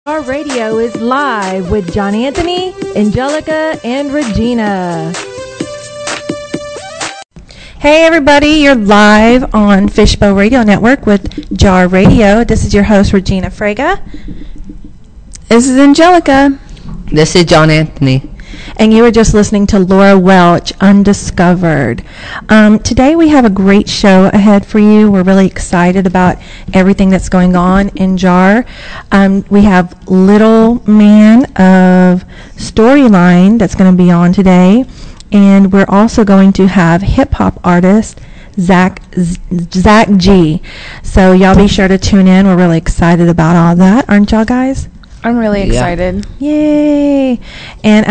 Our radio is live with John Anthony, Angelica, and Regina. Hey everybody, you're live on Fishbowl Radio Network with Jar Radio. This is your host, Regina Frega. This is Angelica. This is John Anthony. And you were just listening to Laura Welch, Undiscovered. Today we have a great show ahead for you. We're really excited about everything that's going on in JAR. We have LilMan of Storyline that's going to be on today. And we're also going to have hip-hop artist Zach G. So y'all be sure to tune in. We're really excited about all that. Aren't y'all guys? I'm really excited. Yay! And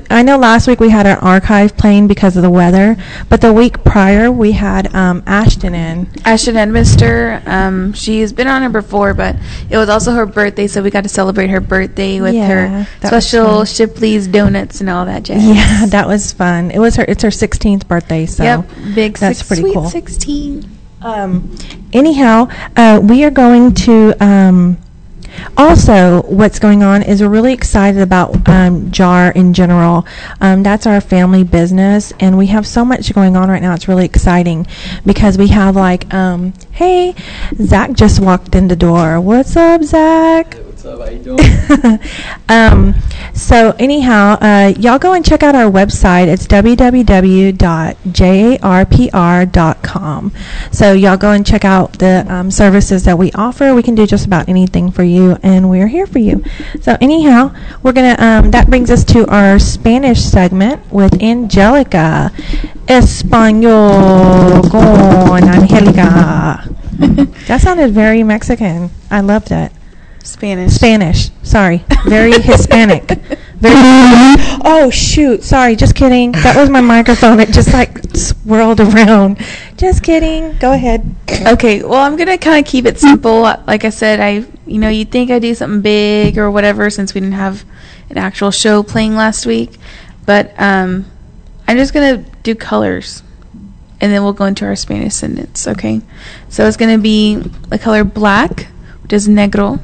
I know last week we had an archive playing because of the weather, but the week prior we had Ashton in. Ashton Edminster. She's been on here before, but it was also her birthday, so we got to celebrate her birthday with her special Shipley's donuts and all that jazz. Yeah, that was fun. It's her 16th birthday, so yep, big that's pretty sweet cool. 16. Anyhow, we are going to. Also, what's going on is we're really excited about JAR in general. That's our family business, and we have so much going on right now. It's really exciting because we have hey, Zach just walked in the door. What's up, Zach? Hey, what's up? How you doing? So anyhow, y'all go and check out our website. It's www.jarpr.com. So y'all go and check out the services that we offer. We can do just about anything for you, and we're here for you. So anyhow, we're gonna that brings us to our Spanish segment with Angelica. Español con Angelica. That sounded very Mexican. I loved it. Spanish. Sorry. Very Hispanic. Very. Oh, shoot. Sorry. Just kidding. That was my microphone. It just swirled around. Just kidding. Go ahead. Okay. Well, I'm going to kind of keep it simple. Like I said, you'd think I'd do something big or whatever since we didn't have an actual show playing last week. But I'm just going to do colors. And then we'll go into our Spanish sentence, okay? So it's going to be the color black, which is negro.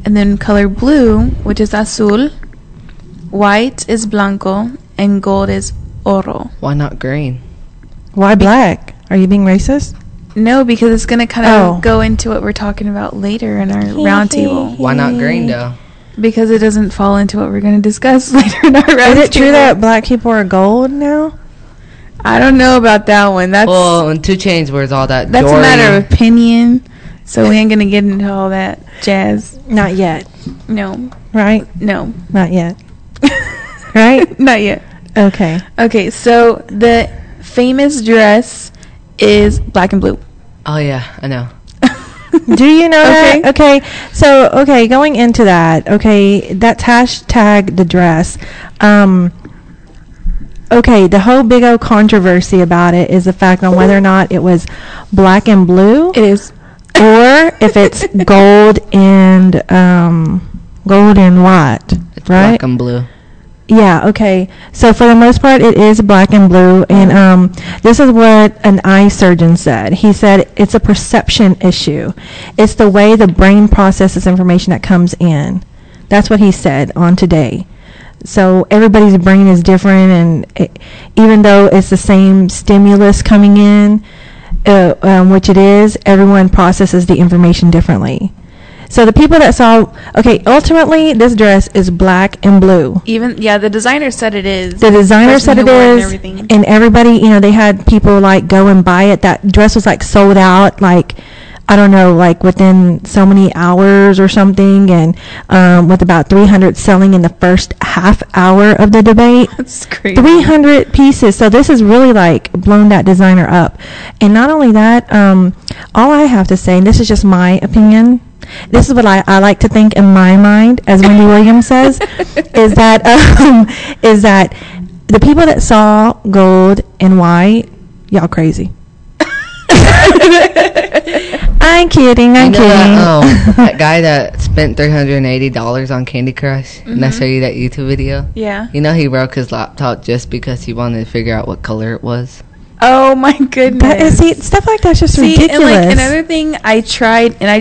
And then color blue, which is azul. White is blanco. And gold is oro. Why not green? Why black? Are you being racist? No, because it's going to kind of go into what we're talking about later in our round table. Why not green, though? Because it doesn't fall into what we're going to discuss later in our round table. Is it true that black people are gold now? I don't know about that one. Well, in 2 Chainz, where's all that? That's a matter of opinion. So we ain't going to get into all that jazz. Not yet. No. Right? No. Not yet. Right? Not yet. Okay. Okay, so the famous dress is black and blue. Oh, yeah, I know. Do you know that? Okay. So, going into that, that's hashtag TheDress. The whole big old controversy about it is the fact on whether or not it was black and blue. It is. Or if it's gold and white, It's right? black and blue. Yeah, okay. So for the most part, it is black and blue. And this is what an eye surgeon said. He said it's a perception issue. It's the way the brain processes information that comes in. That's what he said on Today. So everybody's brain is different, and even though it's the same stimulus coming in, which it is, everyone processes the information differently. So the people that saw, ultimately this dress is black and blue. The designer said it is. The designer said it is, and everybody, they had people go and buy it. That dress was sold out, I don't know, within so many hours or something, and with about 300 selling in the first half hour of the debate. That's crazy. 300 pieces. So this has really blown that designer up. And not only that, all I have to say, and this is just my opinion, this is what I like to think in my mind, as Wendy Williams says, is that the people that saw gold and white, y'all crazy. I'm kidding. That guy that spent $380 on Candy Crush, and I showed you that YouTube video? Yeah. He broke his laptop just because he wanted to figure out what color it was. Oh my goodness. Stuff like that's just ridiculous. And another thing I tried, and I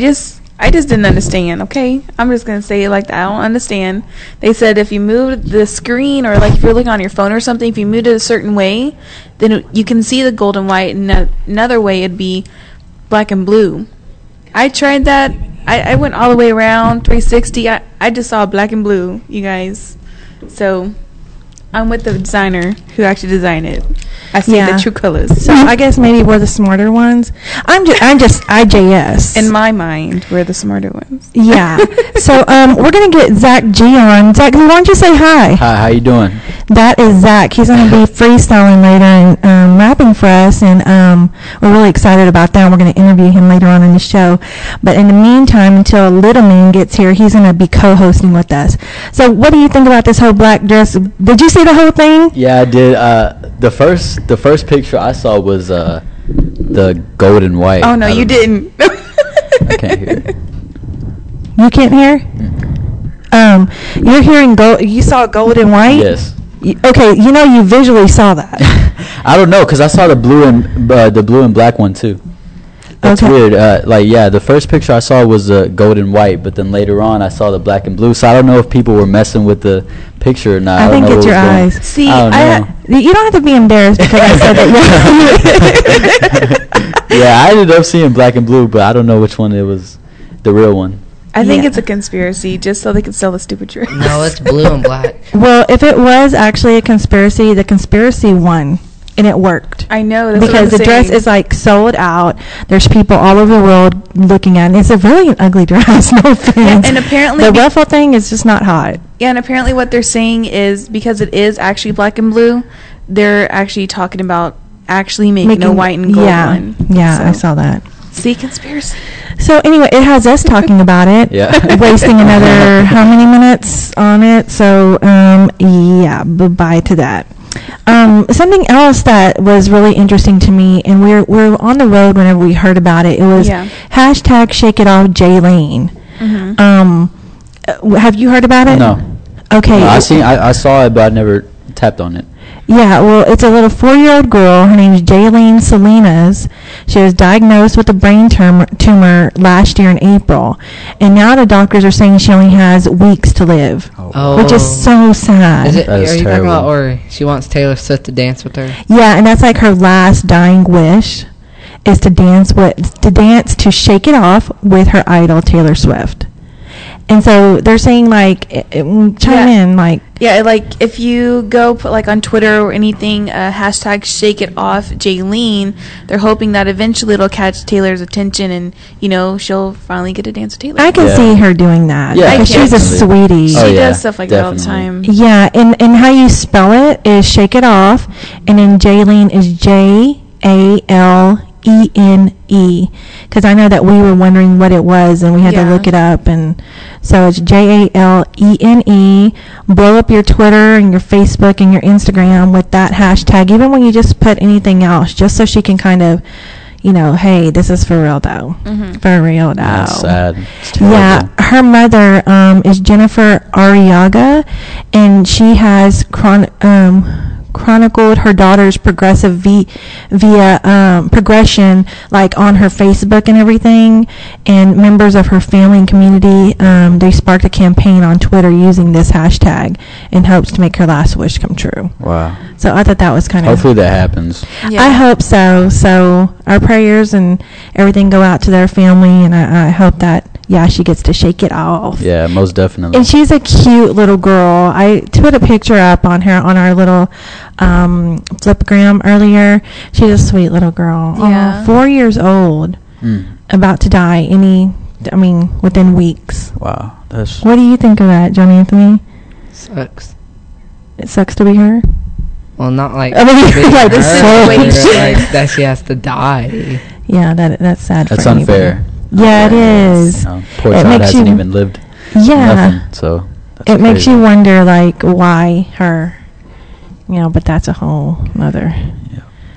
I just didn't understand, okay? I'm just going to say it like that. I don't understand. They said if you move the screen, or like if you're looking on your phone or something, if you move it a certain way, then you can see the gold and white, and another way it'd be black and blue. I tried that. I went all the way around 360. I just saw black and blue, you guys. So I'm with the designer who actually designed it. I see the true colors. So I guess maybe we're the smarter ones. I'm just IJS. In my mind, we're the smarter ones. Yeah. So we're gonna get Zach G on. Zach, why don't you say hi? Hi, how you doing? That is Zach. He's gonna be freestyling later and rapping for us, and we're really excited about that. We're gonna interview him later on in the show. But in the meantime, until LilMan gets here, he's gonna be co-hosting with us. So what do you think about this whole black dress? Did you see the whole thing? Yeah, I did. The first picture I saw was the gold and white. Oh no, you didn't. I can't hear it. You can't hear? You're hearing gold. You saw gold and white? Yes. Okay, you visually saw that. I don't know, cause I saw the blue and black one too. That's Okay. weird. The first picture I saw was gold and white, but then later on I saw the black and blue. So I don't know if people were messing with the picture or not. I think don't know it's what your was going- eyes. See, I don't know. You don't have to be embarrassed because I said that. Yeah, I ended up seeing black and blue, but I don't know which one it was, the real one. I think Yeah. it's a conspiracy just so they can sell the stupid dress. No, it's blue and black. Well, if it was actually a conspiracy, the conspiracy won, and it worked. I know. That's Because what the I'm dress saying. is like sold out. There's people all over the world looking at it. It's a really ugly dress. No offense. and apparently the ruffle thing is just not hot. Yeah, and apparently what they're saying is because it is actually black and blue, they're actually talking about actually making a white and gold one. Yeah, So, I saw that. See, conspiracy. So anyway, it has us talking about it. Yeah. Wasting another how many minutes on it? So yeah, bye to that. Something else that was really interesting to me, and we're on the road whenever we heard about it. It was hashtag ShakeItOffJalene. Have you heard about it? No. Okay. No, I saw it, but I never tapped on it. Yeah, well, it's a little 4-year-old girl. Her name is Jaylene Salinas. She was diagnosed with a brain tumor last year in April. And now the doctors are saying she only has weeks to live, which is so sad. Is it? That is Are you talking about, terrible. or she wants Taylor Swift to dance with her? Yeah, and that's like her last dying wish is to dance to Shake It Off with her idol Taylor Swift. And so they're saying chime in Yeah, like if you go put like on Twitter or anything, hashtag ShakeItOffJalene, they're hoping that eventually it'll catch Taylor's attention and she'll finally get to dance with Taylor. I can see her doing that. Yeah, because she's a definitely. sweetie. She Oh, yeah, does stuff like that all the definitely. time. Yeah, and how you spell it is Shake It Off, and then Jaylene is JALENE. Because I know that we were wondering what it was, and we had to look it up, and so it's JALENE. Blow up your Twitter and your Facebook and your Instagram with that hashtag, even when you just put anything else, just so she can kind of, hey, this is for real though, for real though. That's sad. It's terrible. Yeah, her mother is Jennifer Arriaga, and she has chronicled her daughter's progression like on her Facebook and everything, and members of her family and community they sparked a campaign on Twitter using this hashtag in hopes to make her last wish come true. Wow. So I thought that was kind of Hopefully that happens. Yeah. I hope so our prayers and everything go out to their family, and I hope that she gets to shake it off. Yeah, most definitely. And she's a cute little girl. I put a picture up on her on our little flipgram earlier. She's a sweet little girl. Yeah. 4 years old, about to die within weeks. Wow. That's What do you think of that, John Anthony? Sucks. It sucks to be her. Well, not like I mean, being like the her, but situation. like that she has to die. Yeah, that's sad. That's for anybody. unfair. Yeah, it is. Poor It child makes hasn't you- even lived Yeah. nothing. So that's It makes crazy. you wonder, why her? But that's a whole nother.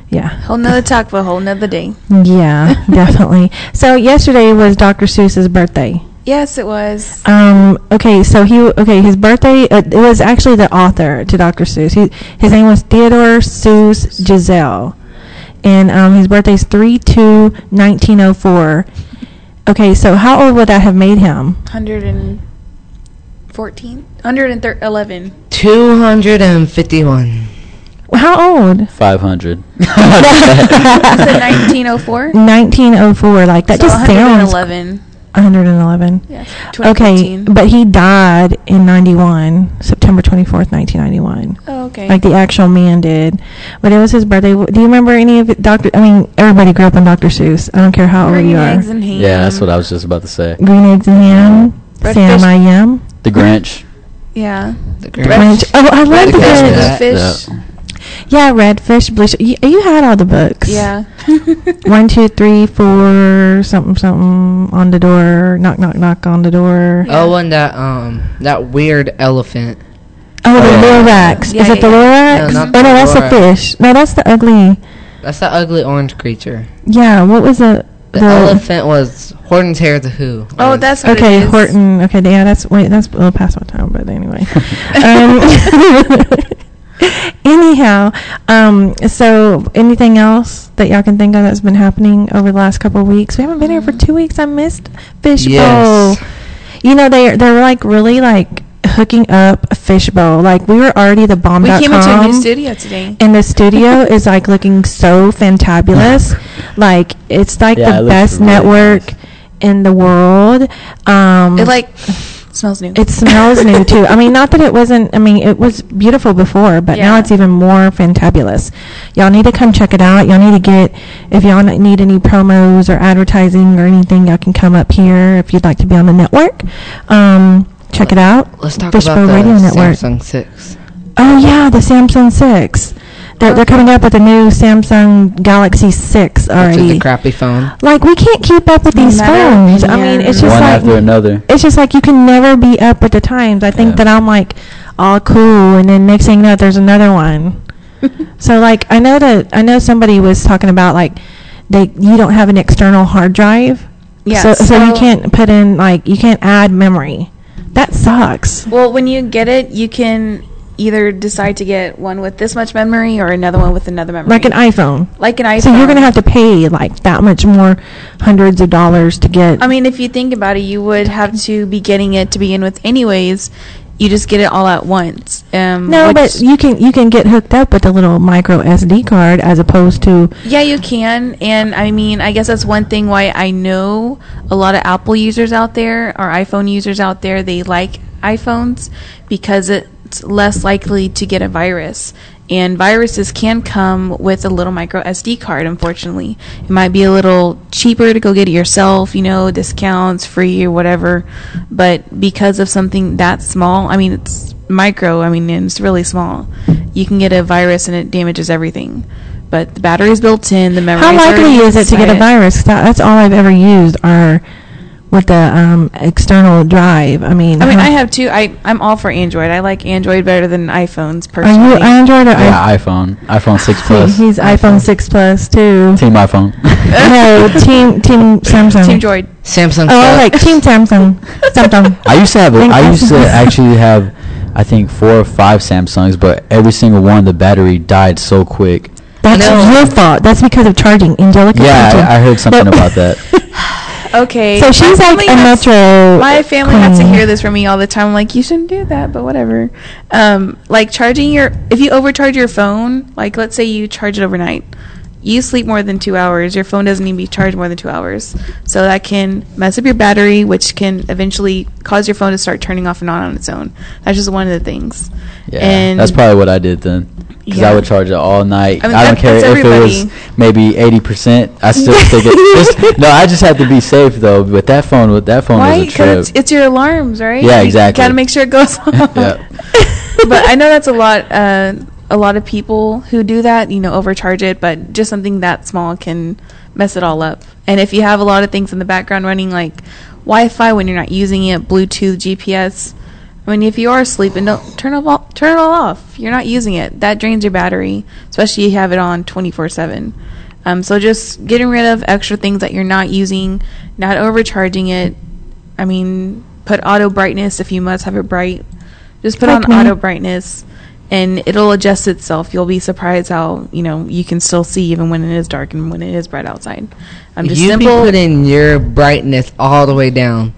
Yeah. Whole nother talk for a whole nother day. Yeah, definitely. So yesterday was Dr. Seuss's birthday. Yes, it was. So his birthday, it was actually the author to Dr. Seuss. His name was Theodore Seuss Giselle. And his birthday is 3/2/1904. Okay, so how old would that have made him? 114? 111. 251. How old? 500. You said 1904? 1904. Like, that So just sounds... 111. 111. Yes. Okay, 2014. but he died in 91, September 24th, 1991. Oh, okay. Like the actual man did. But it was his birthday. Do you remember any of it? Everybody grew up on Dr. Seuss. I don't care how old Green you are. eggs and ham. Yeah, that's what I was just about to say. Green eggs and ham. Red Sam fish. I Am. The Grinch. Yeah. The Grinch. Oh, I love the Red fish. Grinch. That. Fish. Yeah. Yeah, Red Fish, Blue Fish. You had all the books. Yeah. 1, 2, 3, 4, something, something on the door. Knock, knock, knock on the door. Yeah. Oh, and that weird elephant. Oh, the yeah. Lorax. Yeah, Is it the yeah, Lorax? No, not Oh, no, the that's the Lorax. fish. No, that's the ugly. That's that ugly orange creature. Yeah, what was it? The elephant was Horton's Hair the Who. Oh, that's what Okay, it is. Horton. Okay, yeah, that's a little past my time, but anyway. Anyhow, so anything else that y'all can think of that's been happening over the last couple of weeks? We haven't been here for 2 weeks. I missed Fishbowl. Yes. You know, they're like really like hooking up a Fishbowl. Like, we were already the bomb.com. We came into a new studio today. And the studio is like looking so fantabulous. Like, it's like Yeah, it the looks best really network nice. in the world. It like smells new. It smells new too. I mean, not that it wasn't. I mean, it was beautiful before, but now Yeah. it's even more fantabulous. Y'all need to come check it out. Y'all need to get, if y'all need any promos or advertising or anything, y'all can come up here if you'd like to be on the network. Check it out. Let's talk Fishbowl about the Radio Network. Samsung 6. Oh yeah, the Samsung 6. They're coming up with a new Samsung Galaxy 6 Which is already. a crappy phone. Like, we can't keep up with No these matter- phones. I mean, yeah. it's just One like after another. it's just like you can never be up with the times. I think Yeah. that I'm like all cool, and then next thing you know, there's another one. So like, I know somebody was talking about like you don't have an external hard drive. Yeah, So you so- can't put in, like, you can't add memory. That sucks. Well, when you get it, you can either decide to get one with this much memory or another one with another memory. Like an iPhone. Like an iPhone. So you're gonna have to pay like that much more, hundreds of dollars to get. I mean, if you think about it, you would have to be getting it to begin with anyways. You just get it all at once. No, but you can get hooked up with a little micro SD card as opposed to. Yeah, you can. And I mean, I guess that's one thing why I know a lot of Apple users out there or iPhone users out there, they like iPhones because it's less likely to get a virus. And viruses can come with a little micro SD card, unfortunately. It might be a little cheaper to go get it yourself, discounts, free or whatever. But because of something that small, I mean, it's micro, and it's really small. You can get a virus and it damages everything. But the battery's built in, the memory. How likely is it to get a virus? That's all I've ever used are with the external drive. I mean, I have two. I'm all for Android. I like Android better than iPhones Are personally. you Android or Yeah, iPhone 6 Plus. He's iPhone 6 Plus too. Team iPhone. No, team Samsung. Team Droid. Samsung Oh, like sucks. Team Samsung. Samsung. I used to actually have, I think 4 or 5 Samsungs, but every single one, the battery died so quick. That's No. your fault. That's because of charging. Angelica. Yeah, charging. I heard something But- about that. Okay. So she's my like family a has- Metro. My family has to queen. hear this from me all the time. I'm like, you shouldn't do that, but whatever. Like charging if you overcharge your phone, like let's say you charge it overnight, you sleep more than 2 hours, your phone doesn't need to be charged more than 2 hours. So that can mess up your battery, which can eventually cause your phone to start turning off and on its own. That's just one of the things. Yeah, And that's probably what I did then. Because Yeah. I would charge it all night. I mean, I don't care that's if it was everybody. maybe 80%. I still think it. No, I just had to be safe though. With that phone why? was a trip. Because it's your alarms, right? Yeah, exactly. You got to make sure it goes off. Yeah. But I know that's a lot of people who do that, overcharge it, but just something that small can mess it all up. And if you have a lot of things in the background running, like Wi-Fi when you're not using it, Bluetooth, GPS, I mean, if you are sleeping, don't turn it all off. You're not using it. That drains your battery, especially if you have it on 24/7. So just getting rid of extra things that you're not using, not overcharging it. I mean, put auto brightness if you must have it bright. Just put Like on me. auto brightness. and it'll adjust itself. You'll be surprised how, you can still see even when it is dark and when it is bright outside. You be putting your brightness all the way down.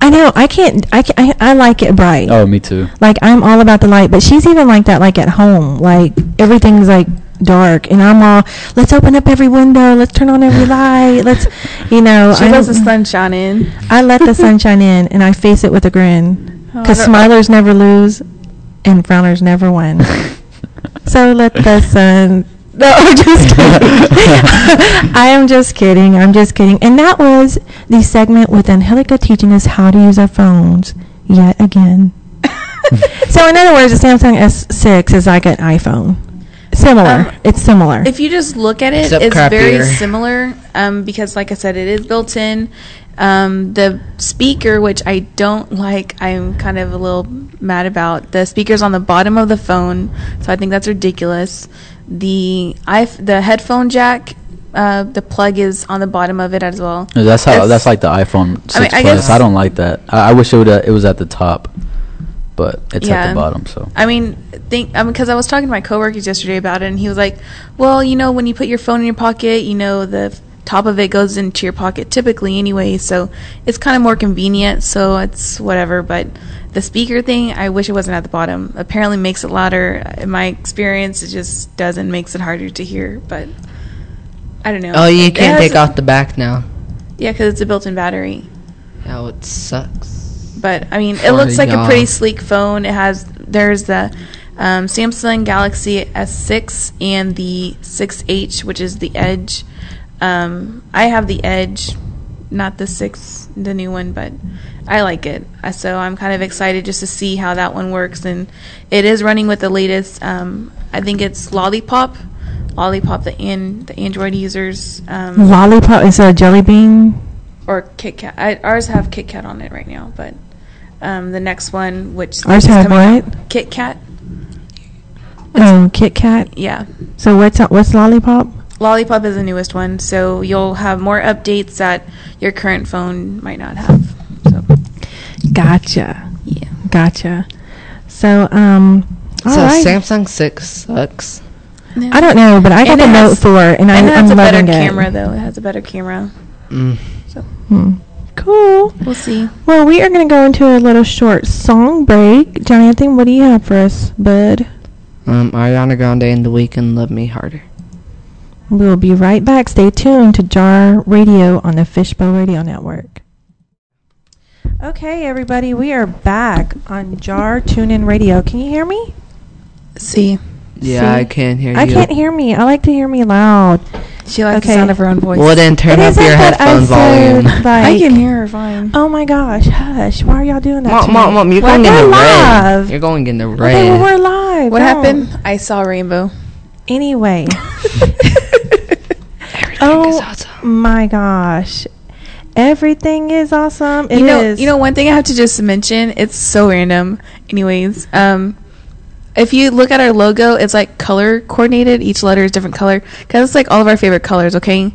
I know. I like it bright. Oh, me too. Like, I'm all about the light, but she's even like that, like at home. Like, everything's like dark, and I'm all, let's open up every window, let's turn on every light, let's, She lets the sunshine in. I let the sunshine in, and I face it with a grin. Because smilers never lose, and frowners never win. So let the sun... No, I'm just kidding. I am just kidding. I'm just kidding. And that was the segment with Angelica teaching us how to use our phones yet again. So in other words, the Samsung S6 is like an iPhone. Similar. It's similar. If you just look at it, it's very similar because, like I said, it is built in. The speaker, which I don't like, I'm kind of a little mad about. The speaker's on the bottom of the phone, so I think that's ridiculous. The headphone jack, the plug is on the bottom of it as well. That's like the iPhone 6 Plus. I don't like that. I wish it was at the top, but it's at the bottom. So because I was talking to my coworkers yesterday about it, and he was like, "Well, when you put your phone in your pocket, the top of it goes into your pocket typically anyway, so it's kind of more convenient, so it's whatever." But the speaker thing, I wish it wasn't at the bottom. Apparently makes it louder. In my experience, it just doesn't, makes it harder to hear, but I don't know. Oh, you can't take off the back now. Yeah, because it's a built-in battery. Oh, it sucks. But it looks like a pretty sleek phone. There's the Samsung Galaxy S6 and the 6H, which is the Edge. I have the Edge, not the 6, the new one, but I like it. So I'm kind of excited just to see how that one works. And it is running with the latest, I think it's Lollipop, the Android users. Lollipop is a Jelly Bean? Or Kit Kat. Ours have Kit Kat on it right now, but the next one, which ours have what? Kit Kat. Kit Kat? Yeah. So what's Lollipop? Lollipop is the newest one, so you'll have more updates that your current phone might not have. So, gotcha. Yeah. Gotcha. So, Samsung 6 sucks. No. I don't know, but I got the Note 4, and I'm loving it. It has a better camera, though. It has a better camera. So. Cool. We'll see. Well, we are going to go into a little short song break. Jonathan, what do you have for us, bud? Ariana Grande and The Weeknd, Love Me Harder. We'll be right back. Stay tuned to JAR Radio on the Fishbowl Radio Network. Okay, everybody, we are back on JAR TuneIn Radio. Can you hear me? See. Yeah, See? I can't hear you. I can't hear me. I like to hear me loud. She likes the sound of her own voice. Well, then turn up your headphone volume. I can hear her fine. Oh my gosh, hush. Why are y'all doing that? Mom, you're going in the red. You're going in the red. Okay, well, we're live. What happened? I saw a rainbow. Anyway. Everything is awesome. My gosh. Everything is awesome. It is. You know, one thing I have to just mention, it's so random. Anyways, if you look at our logo, it's like color coordinated. Each letter is different color because it's like all of our favorite colors, okay?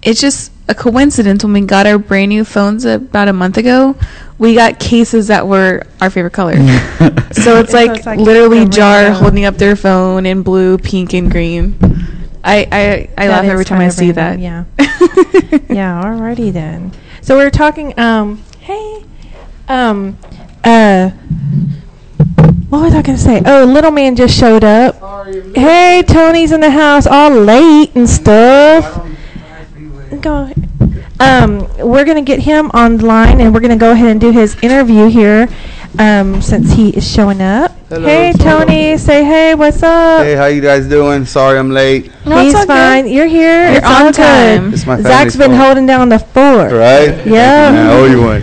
It's just a coincidence when we got our brand new phones about a month ago, we got cases that were our favorite color. So it's like literally JAR holding up their phone in blue, pink, and green. I laugh every time I see that. Yeah. Yeah, alrighty then. So we're talking, what was I going to say? Oh, little man just showed up. Hey, Tony's in the house all late and stuff. Go ahead. We're going to get him on the line, and we're going to go ahead and do his interview here since he is showing up. Hello, hey, Tony. Say hey. What's up? Hey, how you guys doing? Sorry I'm late. No, He's fine. You're here. It's on all time. good. It's my Zach's been phone. holding down the fort. Right? Yeah. I owe you one.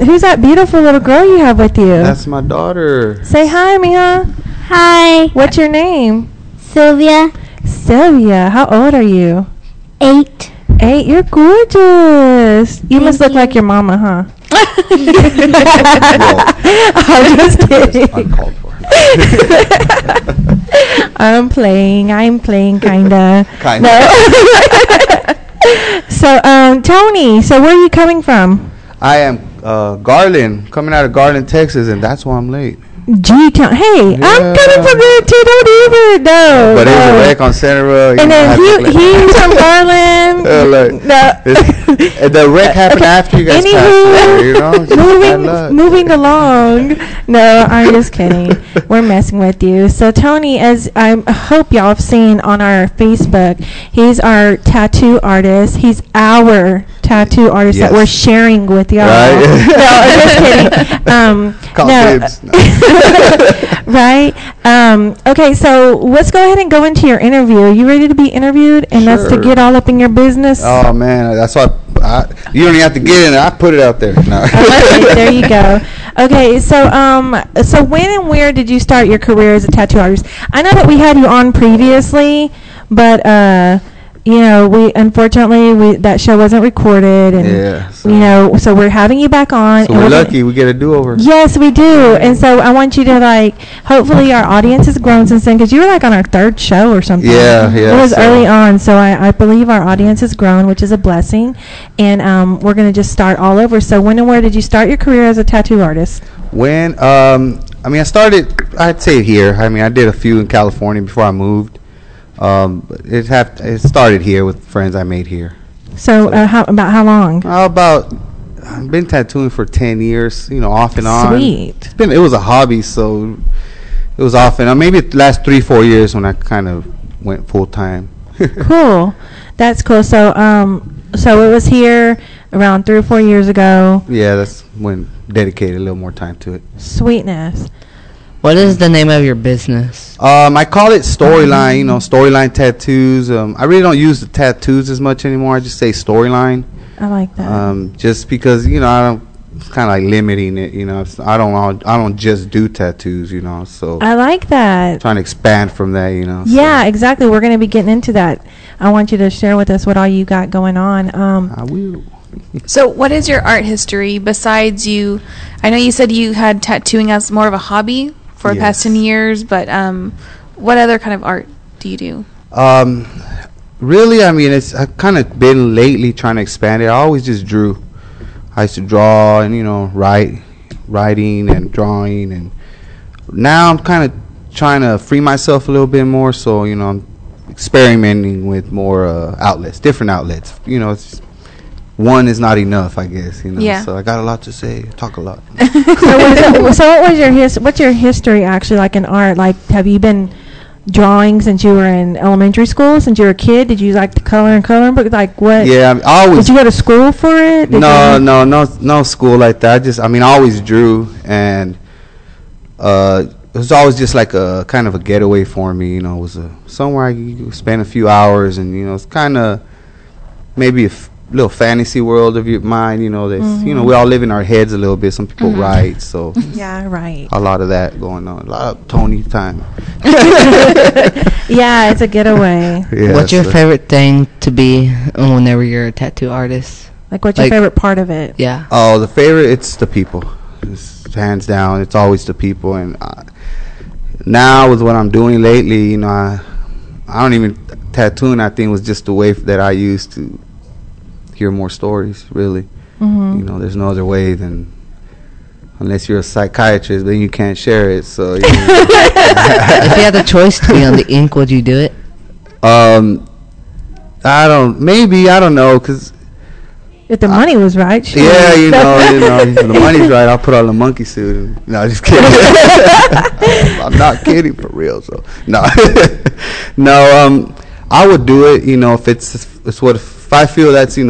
Who's that beautiful little girl you have with you? That's my daughter. Say hi, Mia. Hi. What's your name? Sylvia. Sylvia. How old are you? 8. 8. You're gorgeous. You must look like your mama, huh? I'm just kidding. Uncalled for. I'm playing, kinda. Kinda. No. So, Tony, so where are you coming from? I am Garland, coming out of Garland, Texas, and that's why I'm late. G-Town. Hey, Yeah. I'm coming from there too. Don't even. No. But it was a wreck on Center Road. And then he's from Garland. Look, the wreck happened after you guys passed there, you know? Just moving along. No, I'm just kidding. We're messing with you. So Tony, as I hope y'all have seen on our Facebook, he's our tattoo artist. He's our tattoo artist that we're sharing with y'all. Right? No, I'm just kidding. Call dibs. No. Right? Okay, so let's go ahead and go into your interview. Are you ready to be interviewed? And that's to get all up in your business? Oh, man. That's why you don't even have to get in there. I put it out there. No. Okay, there you go. Okay, so when and where did you start your career as a tattoo artist? I know that we had you on previously, but we unfortunately that show wasn't recorded, and so we're having you back on. So we're lucky we get a do-over. Yes, we do, and so I want you to hopefully our audience has grown since then, because you were on our third show or something. Yeah. It was early on, so I believe our audience has grown, which is a blessing, and we're gonna just start all over. So when and where did you start your career as a tattoo artist? When I started, I'd say here. I did a few in California before I moved. It started here with friends I made here. So about how long? I've been tattooing for 10 years, off and on. Sweet. It was a hobby, so it was off and on. Maybe the last 3-4 years when I kind of went full time. Cool. That's cool. So it was here around 3 or 4 years ago. Yeah, that's when dedicated a little more time to it. Sweetness. What is the name of your business? I call it Storyline, Storyline Tattoos. I really don't use the tattoos as much anymore. I just say Storyline. I like that. Just because, I don't, it's kind of limiting it, I don't just do tattoos, so. I like that. Trying to expand from that, Yeah, exactly. We're going to be getting into that. I want you to share with us what all you got going on. I will. So what is your art history besides you? I know you said you had tattooing as more of a hobby for the past 10 years, but what other kind of art do you do? Really, I've kind of been lately trying to expand it. I always just drew. I used to draw and, writing and drawing. And now I'm kind of trying to free myself a little bit more. So, I'm experimenting with more outlets, different outlets. One is not enough, I guess. Yeah. So I got a lot to say. Talk a lot. So what's your history actually like in art? Have you been drawing since you were in elementary school? Since you were a kid, did you like to color and coloring book? What? Yeah, I always. Did you go to school for it? No school like that. I always drew, and it was always just like a kind of a getaway for me. It was somewhere I could spend a few hours, and it's kind of maybe a little fantasy world of your mind. That's we all live in our heads a little bit. Some people write, so yeah, right. A lot of that going on. A lot of Tony time. Yeah, it's a getaway. Yeah, what's your favorite thing to be whenever you're a tattoo artist? What's your favorite part of it? Yeah. Oh, the favorite, it's the people. It's hands down. It's always the people. And now with what I'm doing lately, I don't even tattooing. I think was just the way that I used to hear more stories. Really, there's no other way than. Unless you're a psychiatrist, then you can't share it. So, if you had the choice to be on the ink, would you do it? I don't know, cause if the money was right, sure. Yeah, if the money's right, I'll put on the monkey suit. And, no, just kidding. I'm not kidding for real. So no, I would do it. If if I feel that's if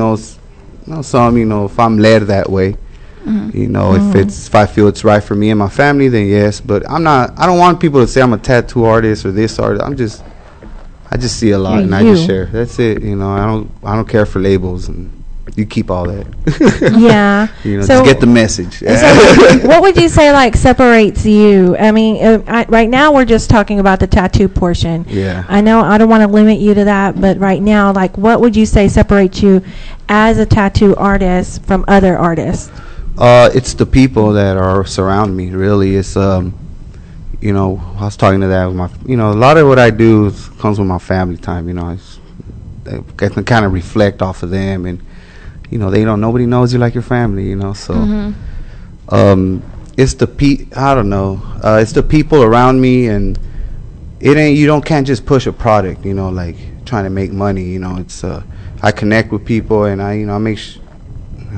I'm led that way. If I feel it's right for me and my family, then yes. But I don't want people to say I'm a tattoo artist or this artist. I just see a lot and I just share. That's it. I don't care for labels, and you keep all that. Yeah. Just get the message. So what would you say separates you? Right now we're just talking about the tattoo portion. Yeah. I know I don't want to limit you to that, but right now, what would you say separates you as a tattoo artist from other artists? It's the people that are surround me. Really, it's I was talking to that with my, a lot of what I do comes with my family time. I can kind of reflect off of them, and nobody knows you like your family. So it's I don't know. It's the people around me, and it ain't. You can't just push a product. You know, like trying to make money. You know, it's. I connect with people, and I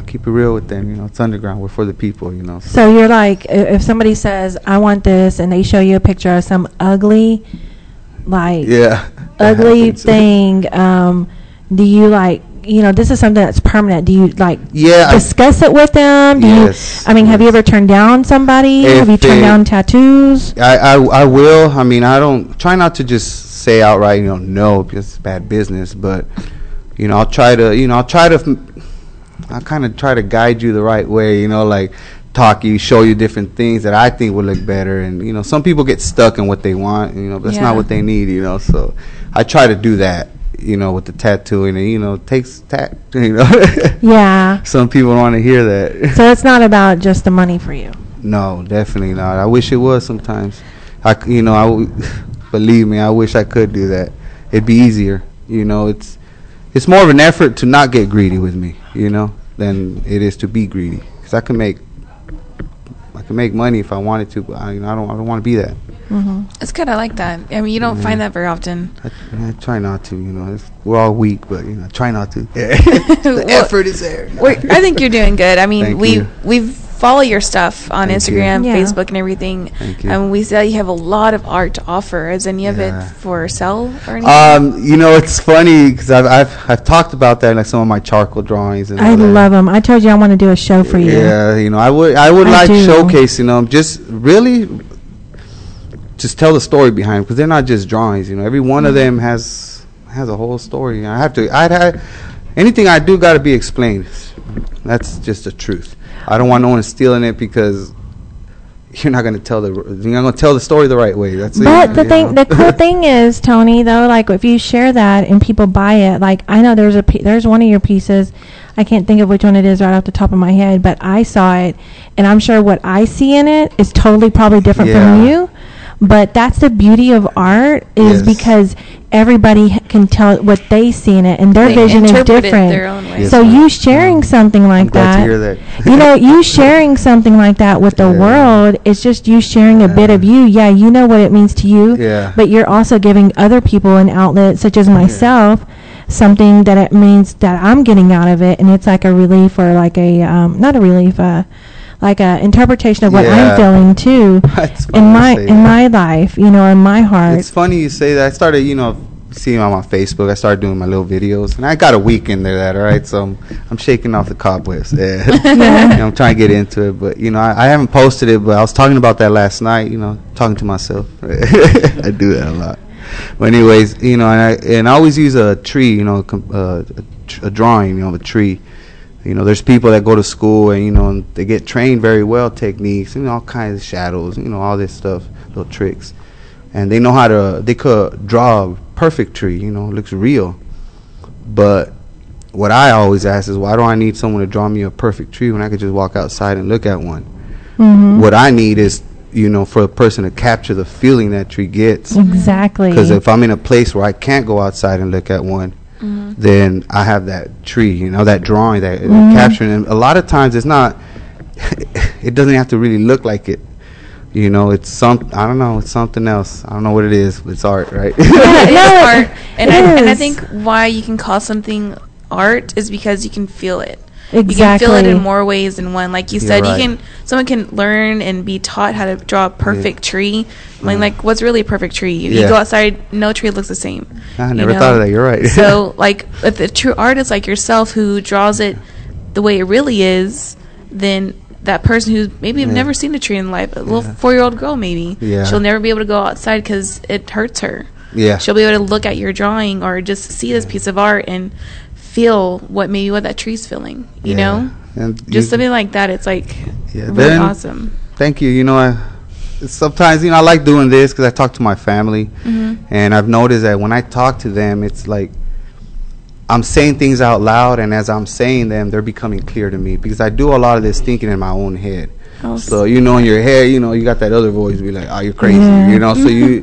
keep it real with them. You know, it's underground. We're for the people. You know. So you're like, if somebody says, "I want this," and they show you a picture of some ugly, like, ugly thing, do you like? You know, this is something that's permanent. Do you discuss it with them? Have you ever turned down somebody? Have you turned down tattoos? I will. I mean, I don't try not to just say outright, you know, no, because it's bad business. But you know, I'll kind of try to guide you the right way. You know, like show you different things that I think would look better. And you know, some people get stuck in what they want. You know, that's not what they need. You know, so I try to do that. You know, with the tattooing, and you know, it takes you know. Yeah. Some people don't want to hear that. So it's not about just the money for you. No, definitely not. I wish it was sometimes. Believe me, I wish I could do that. It'd be easier. You know, it's more of an effort to not get greedy with me, you know, than it is to be greedy. Because I can make money if I wanted to, but I don't want to be that. Mm-hmm. It's kind of like that. I mean, you don't find that very often. I try not to, you know. We're all weak, but, you know, I try not to. The effort is there. I think you're doing good. I mean, we've follow your stuff on Instagram, Facebook, and everything. Thank you. And we see you have a lot of art to offer. Is any of it for sell or anything? You know, it's funny because I've talked about that in like some of my charcoal drawings. And I love them. I told you I want to do a show for you. Yeah, you know, I would like showcasing them. Just really, just tell the story behind them because they're not just drawings. You know, every one of them has a whole story. Anything I do got to be explained. That's just the truth. I don't want no one stealing it because you're not going to tell the story the right way. That's but the cool thing is, Tony, though, like if you share that and people buy it, like I know there's one of your pieces, I can't think of which one it is right off the top of my head, but I saw it, and I'm sure what I see in it is totally probably different from you. But that's the beauty of art is because everybody can tell what they see in it, and their vision is different. Their own way. So you sharing something like that, to hear that. you know, you sharing something like that with the world, it's just you sharing a bit of you. Yeah, you know what it means to you, but you're also giving other people an outlet, such as myself, something that it means that I'm getting out of it, and it's like a relief or like a not a relief, like a interpretation of what I'm feeling too in my life, you know, in my heart. It's funny you say that. I started, you know, seeing on my Facebook. I started doing my little videos, and I got a week in there. All right, so I'm shaking off the cobwebs. You know, I'm trying to get into it, but you know, I haven't posted it. But I was talking about that last night. You know, talking to myself. I do that a lot. But anyways, you know, and I always use a tree. You know, a drawing. You know, of a tree. You know, there's people that go to school and, you know, and they get trained very well, techniques, you know, all kinds of shadows, you know, all this stuff, little tricks. And they know they could draw a perfect tree, you know, it looks real. But what I always ask is, why do I need someone to draw me a perfect tree when I could just walk outside and look at one? Mm-hmm. What I need is, you know, for a person to capture the feeling that tree gets. Exactly. Because if I'm in a place where I can't go outside and look at one, then I have that tree, you know, that drawing, that capturing. And a lot of times it's not, it doesn't have to really look like it. You know, it's I don't know, it's something else. I don't know what it is, but it's art, right? Yeah, it is art. And I think why you can call something art is because you can feel it. Exactly. You can feel it in more ways than one. Like you said, someone can learn and be taught how to draw a perfect tree. I mean, like, what's really a perfect tree? You go outside, no tree looks the same. I never thought of that. You're right. So, like, if a true artist like yourself who draws it the way it really is, then that person who's maybe never seen a tree in life, a little 4-year-old girl maybe, she'll never be able to go outside because it hurts her. Yeah. She'll be able to look at your drawing or just see this piece of art and feel what that tree's feeling, you know? And just something like that, it's like really awesome. Thank you. You know, sometimes, you know, I like doing this because I talk to my family, and I've noticed that when I talk to them, it's like I'm saying things out loud, and as I'm saying them, they're becoming clear to me because I do a lot of this thinking in my own head. So, you know, in your head, you know, you got that other voice be like, oh, you're crazy, you know? So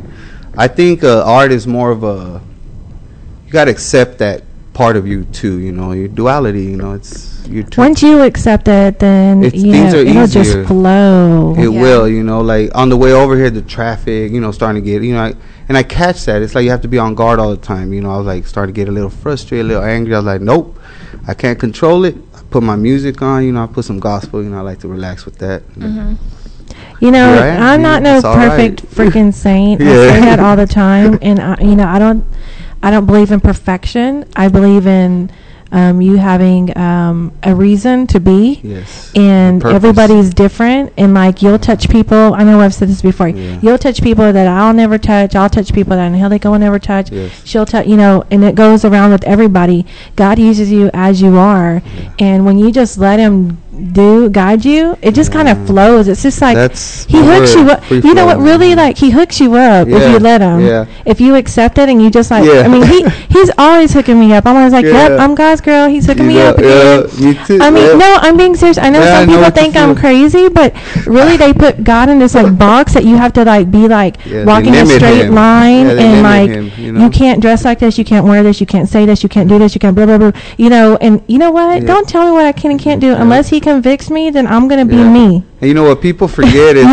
I think art is more of you got to accept that part of you too. You know, your duality. You know, it's you. Once you accept it, then things are it'll easier. just flow. It will. You know, like on the way over here, the traffic. You know, starting to get. You know, and I catch that. It's like you have to be on guard all the time. You know, I was like starting to get a little frustrated, a little angry. I was like, nope, I can't control it. I put my music on. You know, I put some gospel. You know, I like to relax with that. You know, I'm not no perfect freaking saint. I say that all the time, and I don't believe in perfection. I believe in you having a reason to be. Yes. And everybody's different. And like you'll touch people. I know I've said this before. Yeah. You'll touch people that I'll never touch. I'll touch people that Angelica will never touch. Yes. She'll touch. You know, and it goes around with everybody. God uses you as you are, and when you just let Him guide you, it just kind of flows. It's just like He hooks you up. You know what? Really, like He hooks you up if you let Him. Yeah. If you accept it and you just like, I mean, He's always hooking me up. I'm always like, yep, I'm God's girl. He's hooking me up again. Me too. I mean, no, I'm being serious. I know some people think I'm crazy, but really, they put God in this like box that you have to like be like walking a straight line, and like you can't dress like this, you can't wear this, you can't say this, you can't do this, you can't blah blah blah. You know, and you know what? Don't tell me what I can and can't do unless He convicts me. Then I'm gonna be me. And you know what people forget is,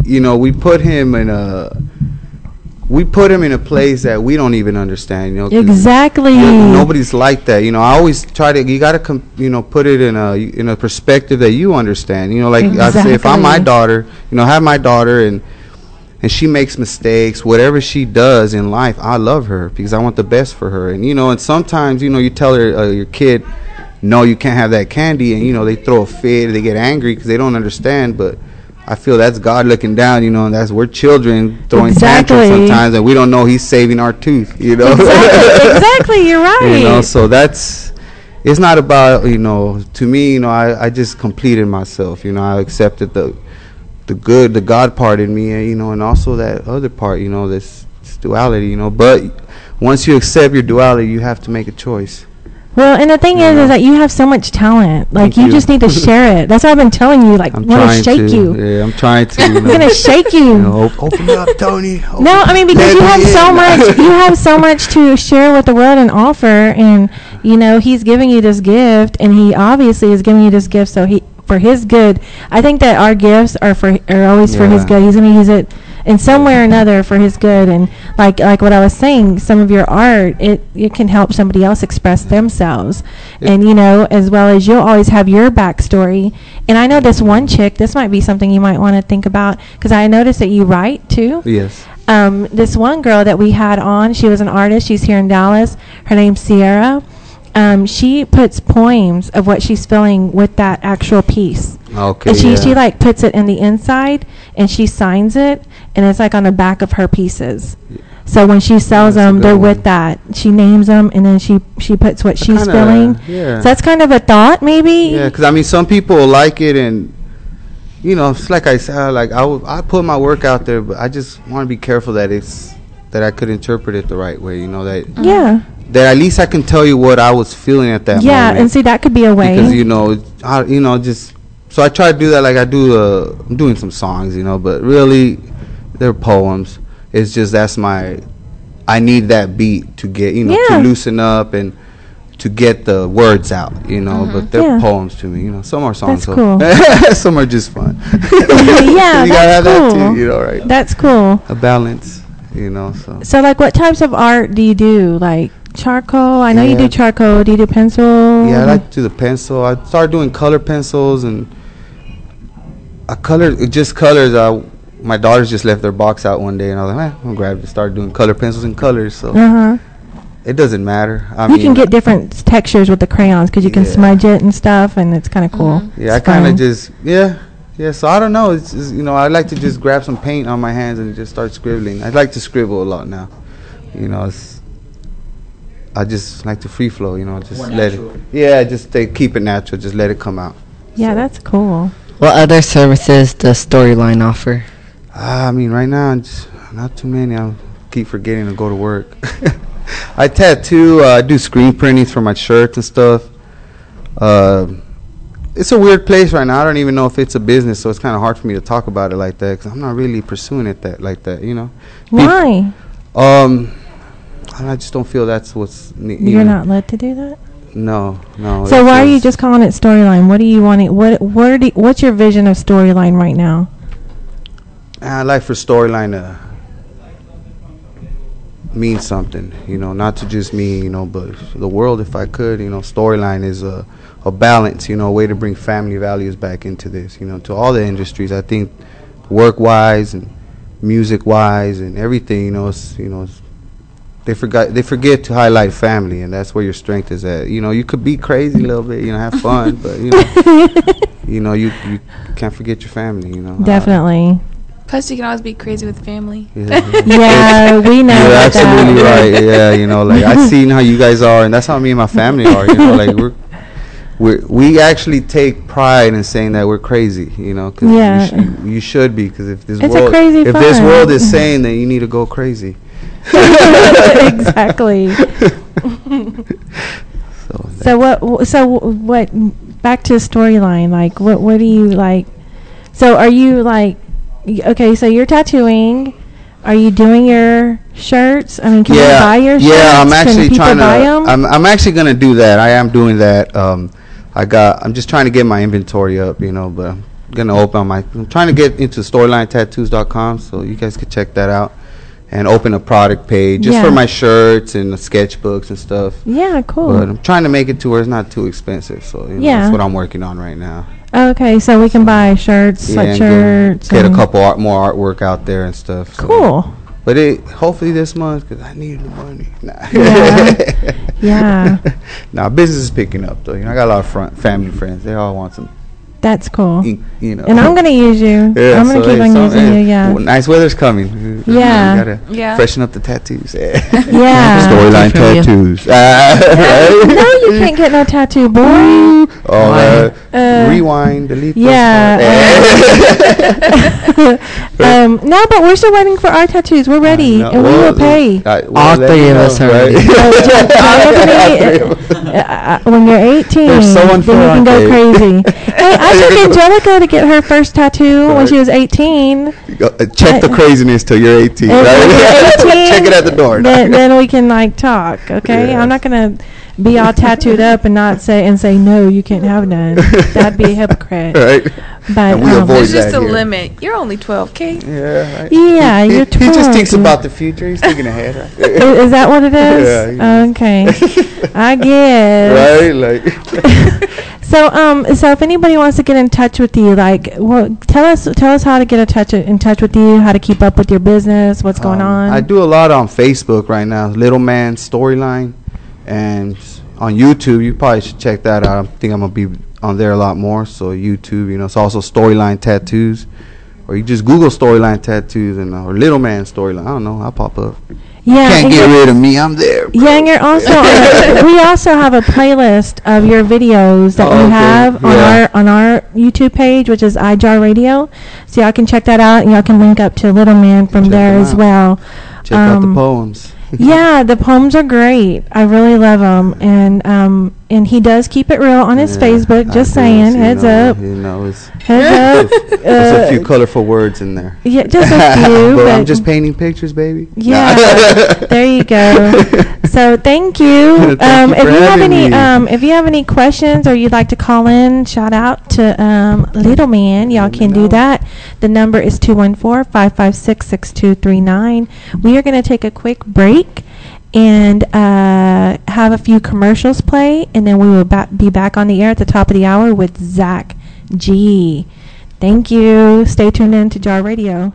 you know, we put him in a place that we don't even understand. You know, exactly. Nobody's like that. You know, I always try to. You gotta put it in a perspective that you understand. You know, like I say, if I'm my daughter, you know, I have my daughter and she makes mistakes, whatever she does in life, I love her because I want the best for her. And you know, and sometimes you tell her your kid, no, you can't have that candy, and you know they throw a fit, they get angry because they don't understand. But I feel that's God looking down, you know, and we're children throwing tantrums sometimes, and we don't know He's saving our tooth, you know. Exactly, you're right. You know, so it's not about, you know, to me, you know, I just completed myself, you know, I accepted the God part in me, and, you know, and also that other part, you know, this duality, you know. But once you accept your duality, you have to make a choice. Well, and the thing is that you have so much talent. Like, you just need to share it. That's what I've been telling you. Like, I want to shake you. Yeah, I'm trying to. I'm going to shake you. Open up, Tony. No, I mean, because you have so much. You have so much to share with the world and offer. And, you know, He's giving you this gift. And He obviously is giving you this gift for His good. I think that our gifts are always for His good. He's going to use it in some way or another for His good. And like what I was saying, some of your art, it can help somebody else express themselves. And you know, as well as you'll always have your backstory. And I know this one chick, this might be something you might want to think about, because I noticed that you write too. Yes. This one girl that we had on, she was an artist, she's here in Dallas, her name's Sierra. She puts poems of what she's feeling with that actual piece. Okay. And she like puts it in the inside, and she signs it, and it's like on the back of her pieces. So when she sells them, they're with that. She names them, and then she puts what she's feeling. Yeah. So that's kind of a thought, maybe. Yeah, because I mean, some people like it, and you know, it's like I said, like I put my work out there, but I just want to be careful that I could interpret it the right way. You know that. That at least I can tell you what I was feeling at that moment. Yeah, and see, that could be a way. Because just so I try to do that. Like I do, I'm doing some songs, you know, but really, they're poems. It's just I need that beat to get, you know, to loosen up and to get the words out, you know. But they're poems to me, you know. Some are songs. That's cool. Some are just fun. Yeah, you gotta have that too, you know, right? That's cool. A balance, you know. So like, what types of art do you do? Like charcoal? I know you do charcoal. Do you do pencil? Yeah, I like to do the pencil. I started doing color pencils, and colors. My daughters just left their box out one day, and I was like, I'm gonna grab it. Start doing color pencils and colors. So it doesn't matter. You can get different textures with the crayons because you can smudge it and stuff, and it's kind of cool. Yeah, I kind of just So I don't know. It's you know, I like to just grab some paint on my hands and just start scribbling. I like to scribble a lot now. You know, I just like to free flow. You know, just more let natural. Keep it natural. Just let it come out. Yeah, that's cool. What other services does Storyline offer? I mean, right now, not too many. I keep forgetting to go to work. I tattoo. I do screen printings for my shirts and stuff. It's a weird place right now. I don't even know if it's a business, so it's kind of hard for me to talk about it like that because I'm not really pursuing it like that, you know. Why? I just don't feel that's what's. You're not led to do that. No. So why are you just calling it storyline? What do you want? What's your vision of storyline right now? I like for storyline to mean something, not to just me, but the world, if I could, storyline is a balance, a way to bring family values back into this, to all the industries. I think work-wise and music-wise and everything, they forget to highlight family, and that's where your strength is at. You could be crazy a little bit, have fun, but you can't forget your family. Definitely. Plus, you can always be crazy with family. Yeah, we know. You're absolutely right. Yeah, like I've seen how you guys are, and that's how me and my family are. Like we actually take pride in saying that we're crazy. Because you should be. Because if this world is sane, then you need to go crazy. Exactly. So what back to storyline, like what do you like? So are you like, okay, so you're tattooing, are you doing your shirts? I mean, can you buy your shirts? I'm actually trying to I'm actually going to do that. I am doing that. I'm just trying to get my inventory up, but I'm going to I'm trying to get into storylinetattoos.com, so you guys could check that out. And open a product page just for my shirts and the sketchbooks and stuff. Yeah, cool. But I'm trying to make it to where it's not too expensive. So that's what I'm working on right now. Okay, so we can buy shirts, sweatshirts. Get a couple more artwork out there and stuff. Cool. So. But hopefully this month, because I need the money. Nah. Yeah. Now business is picking up though. I got a lot of family friends. They all want some. That's cool. And I'm going to use you. Yeah, I'm going to keep on using you, yeah. Well, nice weather's coming. Yeah. You got to freshen up the tattoos. Yeah. Storyline tattoos. No, you can't get no tattoo, boy. Rewind, delete. Yeah. No, but we're still waiting for our tattoos. We're ready. And we will pay. All three of us are ready. When you're 18, then you can go crazy. Hey, I took Angelica to get her first tattoo when she was 18. Check the craziness till you're 18. Right? 18 check it at the door. Then we can talk. Okay, yeah. I'm not gonna be all tattooed up and not say no, you can't have none. That'd be a hypocrite. Right. But there's just a limit. You're only 12, okay? Yeah. Right. Yeah, you're 12. He just thinks about the future. He's thinking ahead. Right? Is that what it is? Yeah. Okay. I guess. Right. So if anybody wants to get in touch with you, tell us how to get in touch with you, how to keep up with your business, what's going on. I do a lot on Facebook right now, LilMan Storyline, and on YouTube. You probably should check that out. I think I'm gonna be on there a lot more. So YouTube, it's also Storyline Tattoos, or you just Google Storyline Tattoos or LilMan Storyline. I don't know, I'll pop up. Yeah, you can't get rid of me. I'm there. Bro. Yeah, and you're also we also have a playlist of your videos that we have on our YouTube page, which is iJar Radio. So y'all can check that out, and y'all can link up to LilMan from there as well. Check out the poems. Yeah, the poems are great. I really love them, and he does keep it real on his Facebook. Just saying, heads up. Heads up. There's a few colorful words in there. Yeah, just a few. but I'm just painting pictures, baby. Yeah, there you go. So thank you. If you have any questions or you'd like to call in, shout out to LilMan. Y'all can do that. The number is 214-556-6239. We are going to take a quick break and have a few commercials play, and then we will be back on the air at the top of the hour with Zach G. Thank you. Stay tuned in to Jar Radio.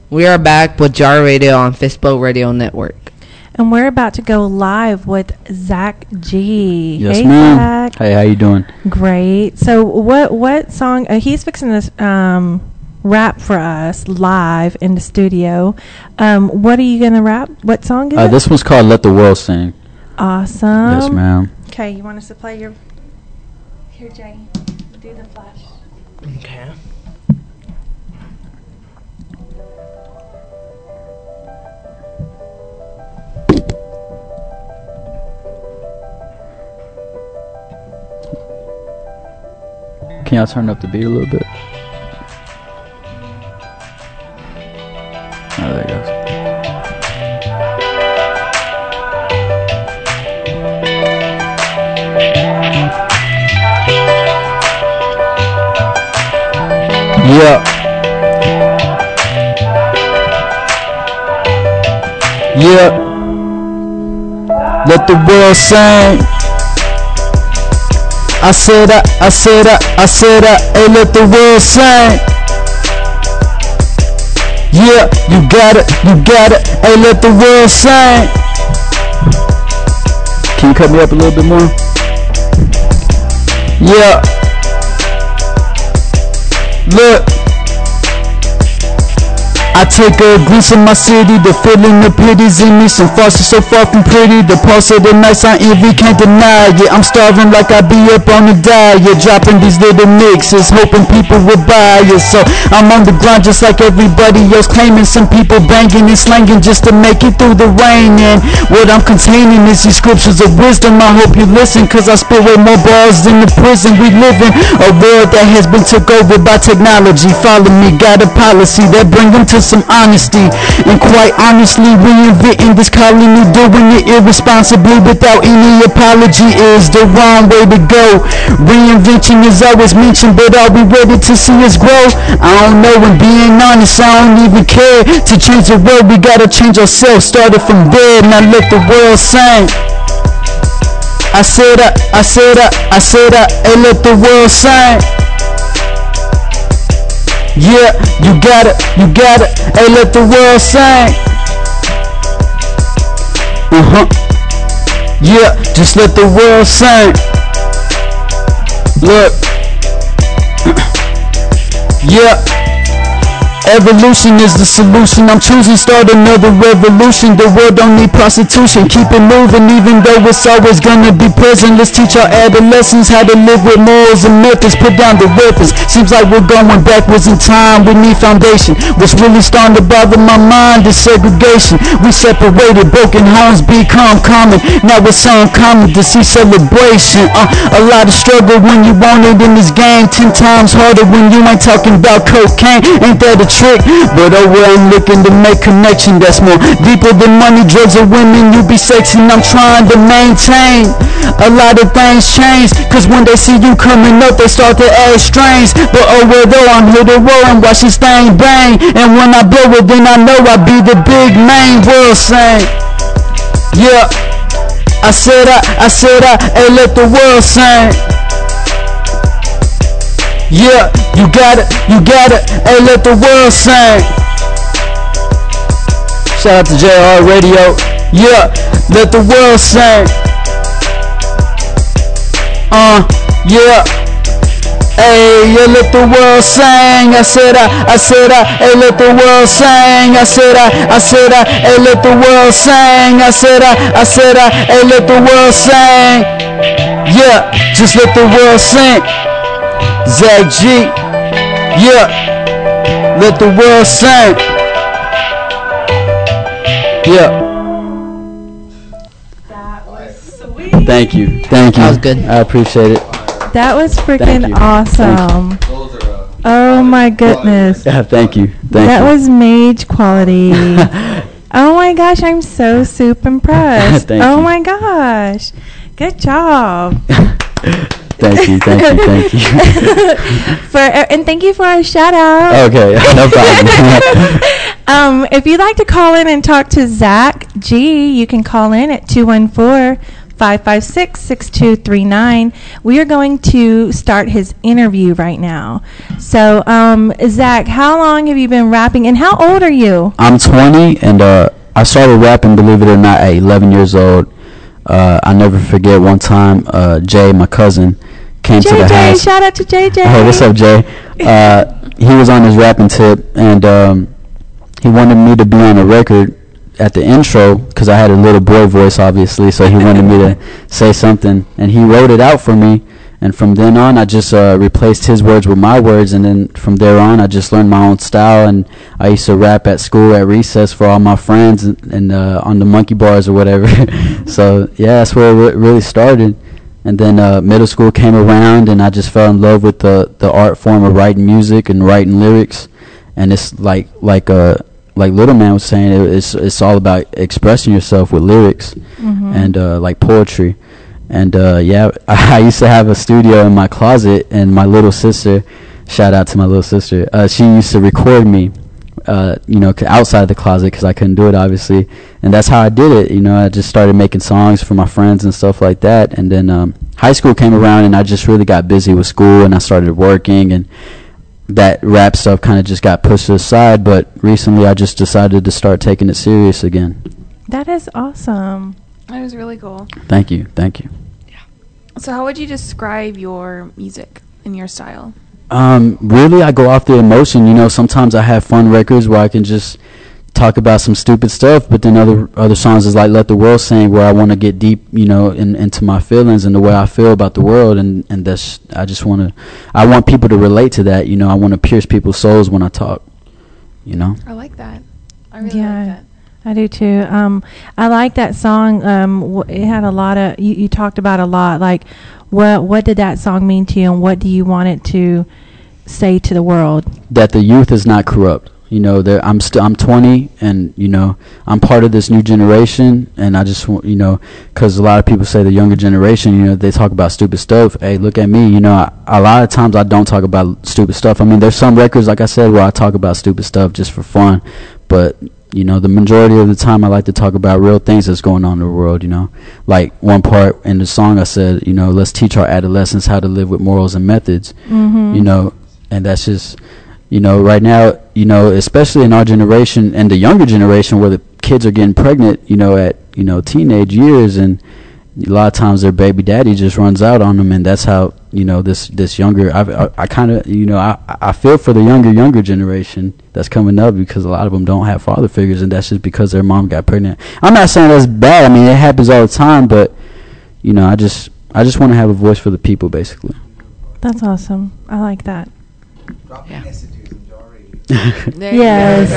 We are back with Jar Radio on Fistbump Radio Network. And we're about to go live with Zach G. Yes, hey, ma'am. Zach. Hey, how you doing? Great. So what song? He's fixing this rap for us live in the studio. What are you going to rap? What song is it? This one's called Let the World Sing. Awesome. Yes, ma'am. Okay, you want us to play your... Here, Jay. Do the flash. Okay. Can y'all turn up the beat a little bit? Oh, there it goes. Yeah. Yeah. Let the world sing. I said, hey, let the world sing. Yeah, you got it, hey, let the world sing. Can you cut me up a little bit more? Yeah. Look, I take a glimpse of my city, the feeling of pity's in me. Some thoughts are so far from pretty, the pulse of the nights I envy, can't deny it. I'm starving like I be up on a diet, dropping these little mixes, hoping people will buy it. So I'm on the grind just like everybody else, claiming some people banging and slanging just to make it through the rain. And what I'm containing is these scriptures of wisdom. I hope you listen, cause I spit way more bars than the prison we live in. A world that has been took over by technology. Follow me, got a policy that bring them to some honesty. And quite honestly, reinventing this colony, doing it irresponsibly without any apology is the wrong way to go. Reinvention is always mentioned, but are we ready to see us grow? I don't know, and being honest, I don't even care. To change the world, we gotta change ourselves, started from there. Now let the world sing. I said, hey, let the world sing. Yeah, you got it, hey, let the world sing. Yeah, just let the world sing. Look. Yeah. Evolution is the solution. I'm choosing start another revolution. The world don't need prostitution. Keep it moving even though it's always gonna be present. Let's teach our adolescents how to live with morals and methods. Put down the weapons. Seems like we're going backwards in time. We need foundation. What's really starting to bother my mind is segregation. We separated, broken homes become common. Now it's uncommon to see celebration. A lot of struggle when you want it in this game. 10 times harder when you ain't talking about cocaine. Ain't that a trick? But oh well, I'm looking to make connection that's more deeper than money, drugs, or women. You be sexy, I'm trying to maintain. A lot of things change, cause when they see you coming up, they start to act strange. But oh well, though, I'm here to roll and watch this thing bang. And when I blow it, then I know I be the big main world sing. Yeah, I said, hey, let the world sing. Yeah, you got it, hey, let the world sing. Shout out to JR Radio. Yeah, let the world sing. Yeah. Hey, yeah, let the world sing. I said, hey, let the world sing. I said, hey, let the world sing. I said, hey, let the world sing. Yeah, just let the world sing. Zach G, yeah, let the world sing. Yeah. That was sweet. Thank you. That was good. I appreciate it. That was freaking awesome. Oh my goodness. Yeah, thank you. That was mage quality. Oh my gosh, I'm so super impressed. Oh my gosh. Good job. Thank you. And thank you for our shout out. Okay, no problem. If you'd like to call in and talk to Zach G, you can call in at 214-556-6239. We are going to start his interview right now. So, Zach, how long have you been rapping, and how old are you? I'm 20, and I started rapping, believe it or not, at 11 years old. I never forget one time, Jay, my cousin, came to the house. Shout out to JJ. Hey, what's up, Jay? He was on his rapping tip, and he wanted me to be on a record at the intro because I had a little boy voice, obviously, so he wanted me to say something, and he wrote it out for me. And from then on, I just replaced his words with my words, and then from there on, I just learned my own style. And I used to rap at school at recess for all my friends, and on the monkey bars or whatever. So yeah, that's where it really started. And then middle school came around, and I just fell in love with the art form of writing music and writing lyrics. And it's like LilMan was saying, it's all about expressing yourself with lyrics and like poetry. And yeah, I used to have a studio in my closet, and my little sister, shout out to my little sister. She used to record me, outside the closet because I couldn't do it, obviously. And that's how I did it. I just started making songs for my friends and stuff like that. And then high school came around, and I just really got busy with school, and I started working, and that rap stuff kind of just got pushed aside. But recently I just decided to start taking it serious again. That is awesome. That is really cool. Thank you. Yeah. So how would you describe your music and your style? Really, I go off the emotion. Sometimes I have fun records where I can just talk about some stupid stuff, but then other songs is like Let the World Sing, where I want to get deep, into my feelings and the way I feel about the world, and that's I want people to relate to that. I want to pierce people's souls when I talk. I like that. I really like that. I do too. I like that song. It had a lot of you talked about a lot. Like, what did that song mean to you, and what do you want it to say to the world? That the youth is not corrupt. I'm 20, and I'm part of this new generation, and I just want, because a lot of people say the younger generation, they talk about stupid stuff. Hey, look at me. A lot of times I don't talk about stupid stuff. I mean, there's some records, like I said, where I talk about stupid stuff just for fun, but the majority of the time I like to talk about real things that's going on in the world. Like one part in the song I said, let's teach our adolescents how to live with morals and methods. And that's just, right now, especially in our generation and the younger generation, where the kids are getting pregnant, at teenage years, and a lot of times their baby daddy just runs out on them, and that's how this younger I kind of I feel for the younger generation that's coming up, because a lot of them don't have father figures, and that's just because their mom got pregnant. I'm not saying that's bad. I mean, it happens all the time, but I just want to have a voice for the people, basically. That's awesome. I like that. Drop messages and already. Yes.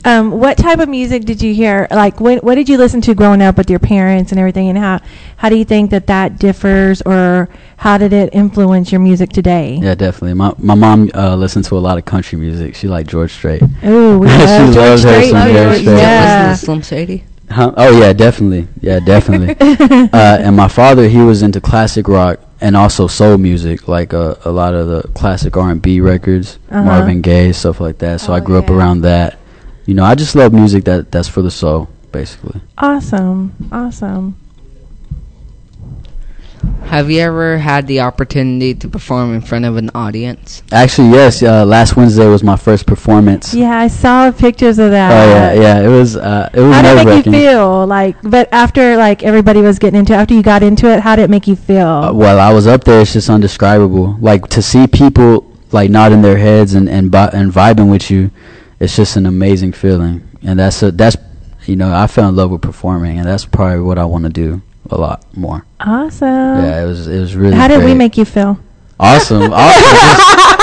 What type of music did you hear? Like, what did you listen to growing up with your parents and everything? And how do you think that differs, or how did it influence your music today? Yeah, definitely. My mom listened to a lot of country music. She liked George Strait. Oh, we love George Strait. Yeah. Slim Shady. Huh? Oh yeah, definitely. And my father, he was into classic rock and also soul music, like a lot of the classic R&B records, Marvin Gaye, stuff like that. So I grew up around that. I just love music that's for the soul, basically. Awesome. Have you ever had the opportunity to perform in front of an audience? Actually, yes. Last Wednesday was my first performance. Yeah, I saw pictures of that. Oh yeah. It was how did it make you feel? But after everybody was getting into it, after you got into it, how did it make you feel? Well, I was up there. It's just indescribable. To see people nodding their heads and vibing with you, it's just an amazing feeling. And that's I fell in love with performing, and that's probably what I want to do a lot more. Awesome. Yeah, it was really. How did great. we make you feel? Awesome.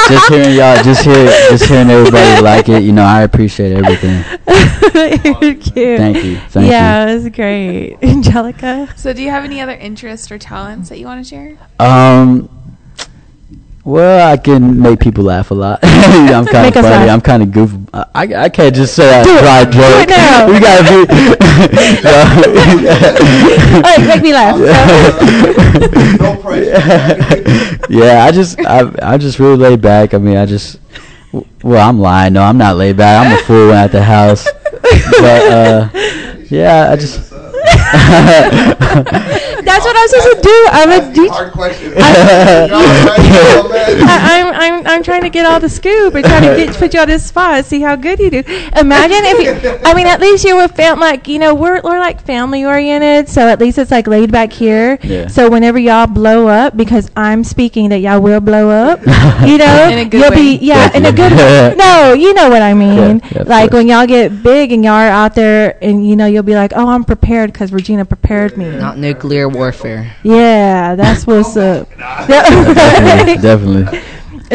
just hearing y'all, just hearing everybody like it. I appreciate everything. You're cute. Thank you. Yeah, it was great. Angelica. So, do you have any other interests or talents that you want to share? Well, I can make people laugh a lot. I'm kind of funny. I'm kind of goofy. I can't just say a dry joke. We gotta be. Make me laugh. No pressure. Yeah, I just really laid back. I mean, I'm lying. No, I'm not laid back. I'm a fool at the house. But yeah, I just. That's what I'm supposed to do. I'm a hard question. I'm trying to get all the scoop and trying to put you on this spot, see how good you do. Imagine if you, at least you were we're like family oriented, so at least it's laid back here. Yeah. So whenever y'all blow up, because I'm speaking that y'all will blow up, in a good way. In a good way. No, you know what I mean. Yeah, when y'all get big and y'all are out there, and you'll be like, oh, I'm prepared because Regina prepared me. Not nuclear warfare. Yeah, that's what's up. Definitely.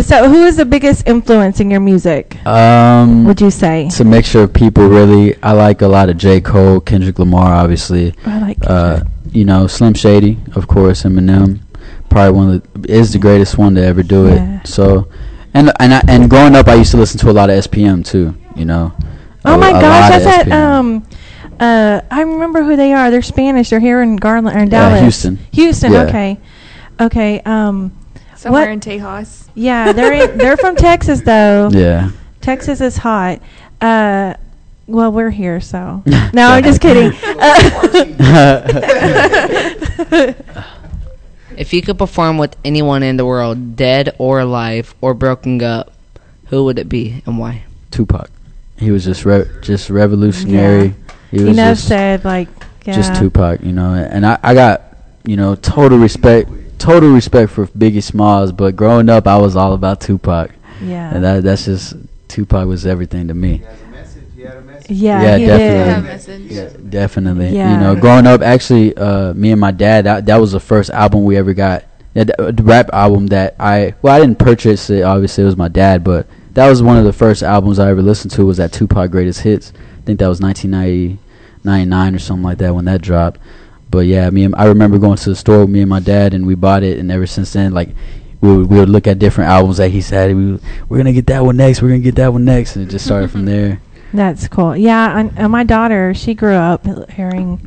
So, who is the biggest influence in your music? Would you say? It's a mixture of people, really. I like a lot of J. Cole, Kendrick Lamar, obviously. I like Kendrick. Slim Shady, of course, Eminem. Probably is the greatest one to ever do it. So, and growing up, I used to listen to a lot of SPM too. Oh my gosh, that's that. I remember who they are. They're Spanish. They're here in Garland or in Dallas. Houston. Houston. Yeah. Okay. Okay. Somewhere in Tejas. Yeah, they're from Texas though. Yeah. Texas is hot. Well, we're here, so. No, I'm just kidding. If you could perform with anyone in the world, dead or alive or broken up, who would it be and why? Tupac. He was just revolutionary. Yeah. He was said like just Tupac, and I got total respect for Biggie Smalls, but growing up I was all about Tupac. Yeah. And that's just Tupac was everything to me. Yeah, he definitely. did. Yeah, definitely. Yeah. Growing up, actually, me and my dad, that was the first album we ever got. The rap album that I didn't purchase it. Obviously, it was my dad, but that was one of the first albums I ever listened to. Was that Tupac Greatest Hits? I think that was 1999 or something like that when that dropped. But yeah, I remember going to the store with me and my dad, and we bought it. And ever since then, like we would look at different albums that he said we're gonna get that one next. We're gonna get that one next, and it just started from there. That's cool. Yeah, and my daughter, she grew up hearing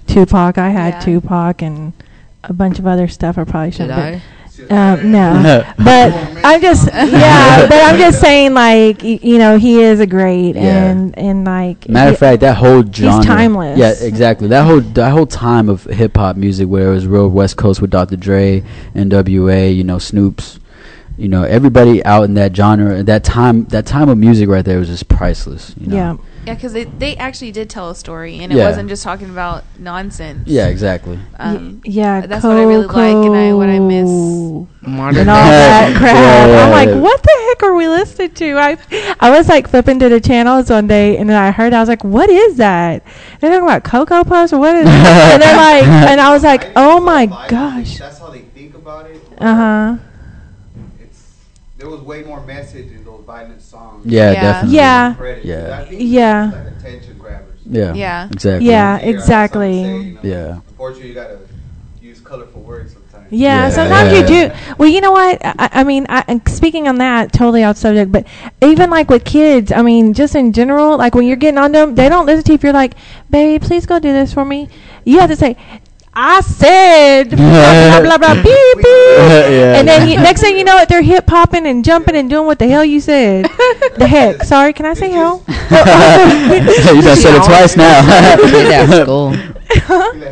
Tupac. I had Tupac and a bunch of other stuff. I probably shouldn't. No. But I'm just saying, like, he is a great and like. Matter of fact, that whole genre. He's timeless. Yeah, exactly. That whole time of hip hop music, where it was real West Coast with Dr. Dre, NWA, Snoop's. Everybody out in that genre, that time of music right there was just priceless. Yeah. Yeah, because they actually did tell a story, and it wasn't just talking about nonsense. Yeah, exactly. That's what I really like, and what I miss. And all that crap. I'm like, what the heck are we listening to? I was like flipping to the channels one day, and then I heard, I was like, what is that? They're talking about Cocoa Puffs, or what is that? And they're like, and I was like, oh my gosh. That's how they think about it. There was way more message in those violent songs. Yeah, definitely. Yeah. Like attention grabbers. Yeah. Exactly. Yeah, exactly. Yeah. Unfortunately, you gotta use colorful words sometimes. Yeah, sometimes you do. Well, you know what? I mean, speaking on that, totally out subject, but even like with kids, I mean, just in general, like when you're getting on them, they don't listen to you if you're like, baby, please go do this for me. You have to say, I said blah blah blah beep beep, and then next thing you know it, they're hip hopping and jumping and doing what the hell you said. The heck? Sorry, can I say hell? You done said it twice now. Kid at school.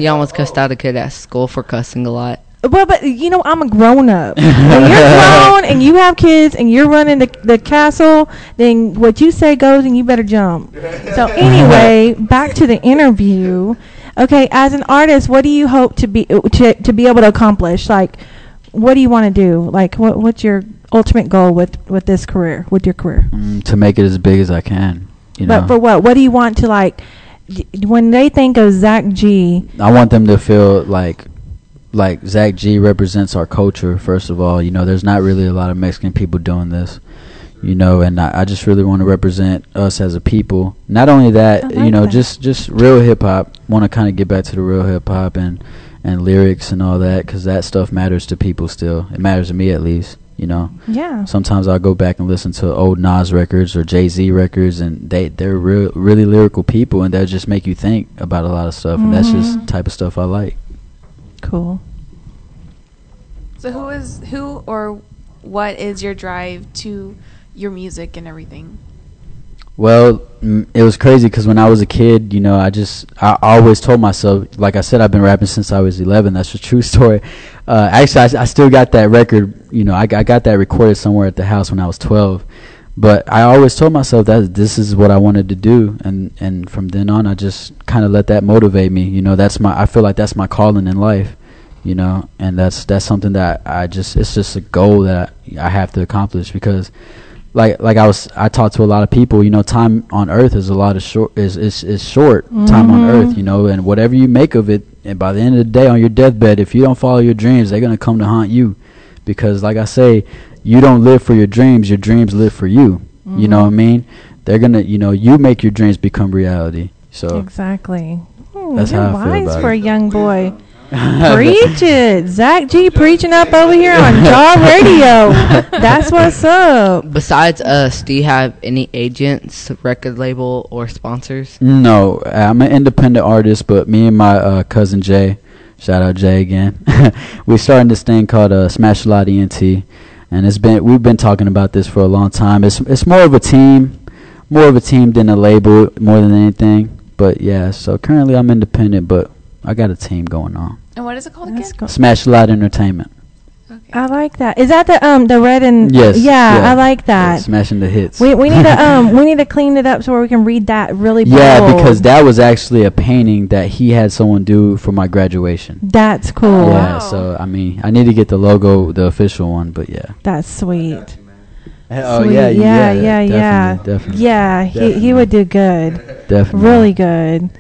You almost cussed out a kid at school for cussing a lot. Well, but I'm a grown up. When you're grown and you have kids and you're running the castle, then what you say goes, and you better jump. So anyway, back to the interview. Okay, as an artist, what do you hope to be able to accomplish? Like, what do you want to do? Like, what's your ultimate goal with this career, with your career? To make it as big as I can. But for what? What do you want to, like, when they think of Zach G? I want them to feel like Zach G represents our culture, first of all. There's not really a lot of Mexican people doing this. And I just really want to represent us as a people. Not only that, just real hip hop. Want to kind of get back to the real hip hop and lyrics and all that, because that stuff matters to people still. It matters to me at least. Yeah. Sometimes I'll go back and listen to old Nas records or Jay-Z records, and they're really lyrical people, and they'll just make you think about a lot of stuff. And that's just the type of stuff I like. Cool. So who or what is your drive to your music and everything? Well, it was crazy because when I was a kid, I always told myself, like I said, I've been rapping since I was 11. That's a true story. Actually, I still got that record. I got that recorded somewhere at the house when I was 12. But I always told myself that this is what I wanted to do, and from then on, I just kind of let that motivate me. I feel like that's my calling in life. And that's something that it's just a goal that I have to accomplish, because like I talk to a lot of people, time on earth is short time on earth, and whatever you make of it, and by the end of the day on your deathbed, if you don't follow your dreams, they're going to come to haunt you, because like I say, you don't live for your dreams live for you. You know what I mean? They're going to, you make your dreams become reality. So exactly. That's how I feel about for it. A young boy. Preach it. Zach G preaching up over here on Jaw Radio. That's what's up. Besides us, do you have any agents, record label, or sponsors? No, I'm an independent artist, but me and my cousin Jay, Shout out Jay again. We're starting this thing called Smash a Lot ENT, and we've been talking about this for a long time. It's more of a team than a label, more than anything. But yeah, so currently I'm independent, but I got a team going on. And what is it called again? Smash a Lot Entertainment. Okay. I like that. Is that the red and yes? Yeah, I like that. Yeah, smashing the hits. We need to we need to clean it up so we can read that really bold. Yeah, because that was actually a painting that he had someone do for my graduation. That's cool. Yeah, so I mean, I need to get the logo, the official one, but yeah. That's sweet. Oh sweet. yeah. Definitely. Yeah, he would do good. Definitely. Really good.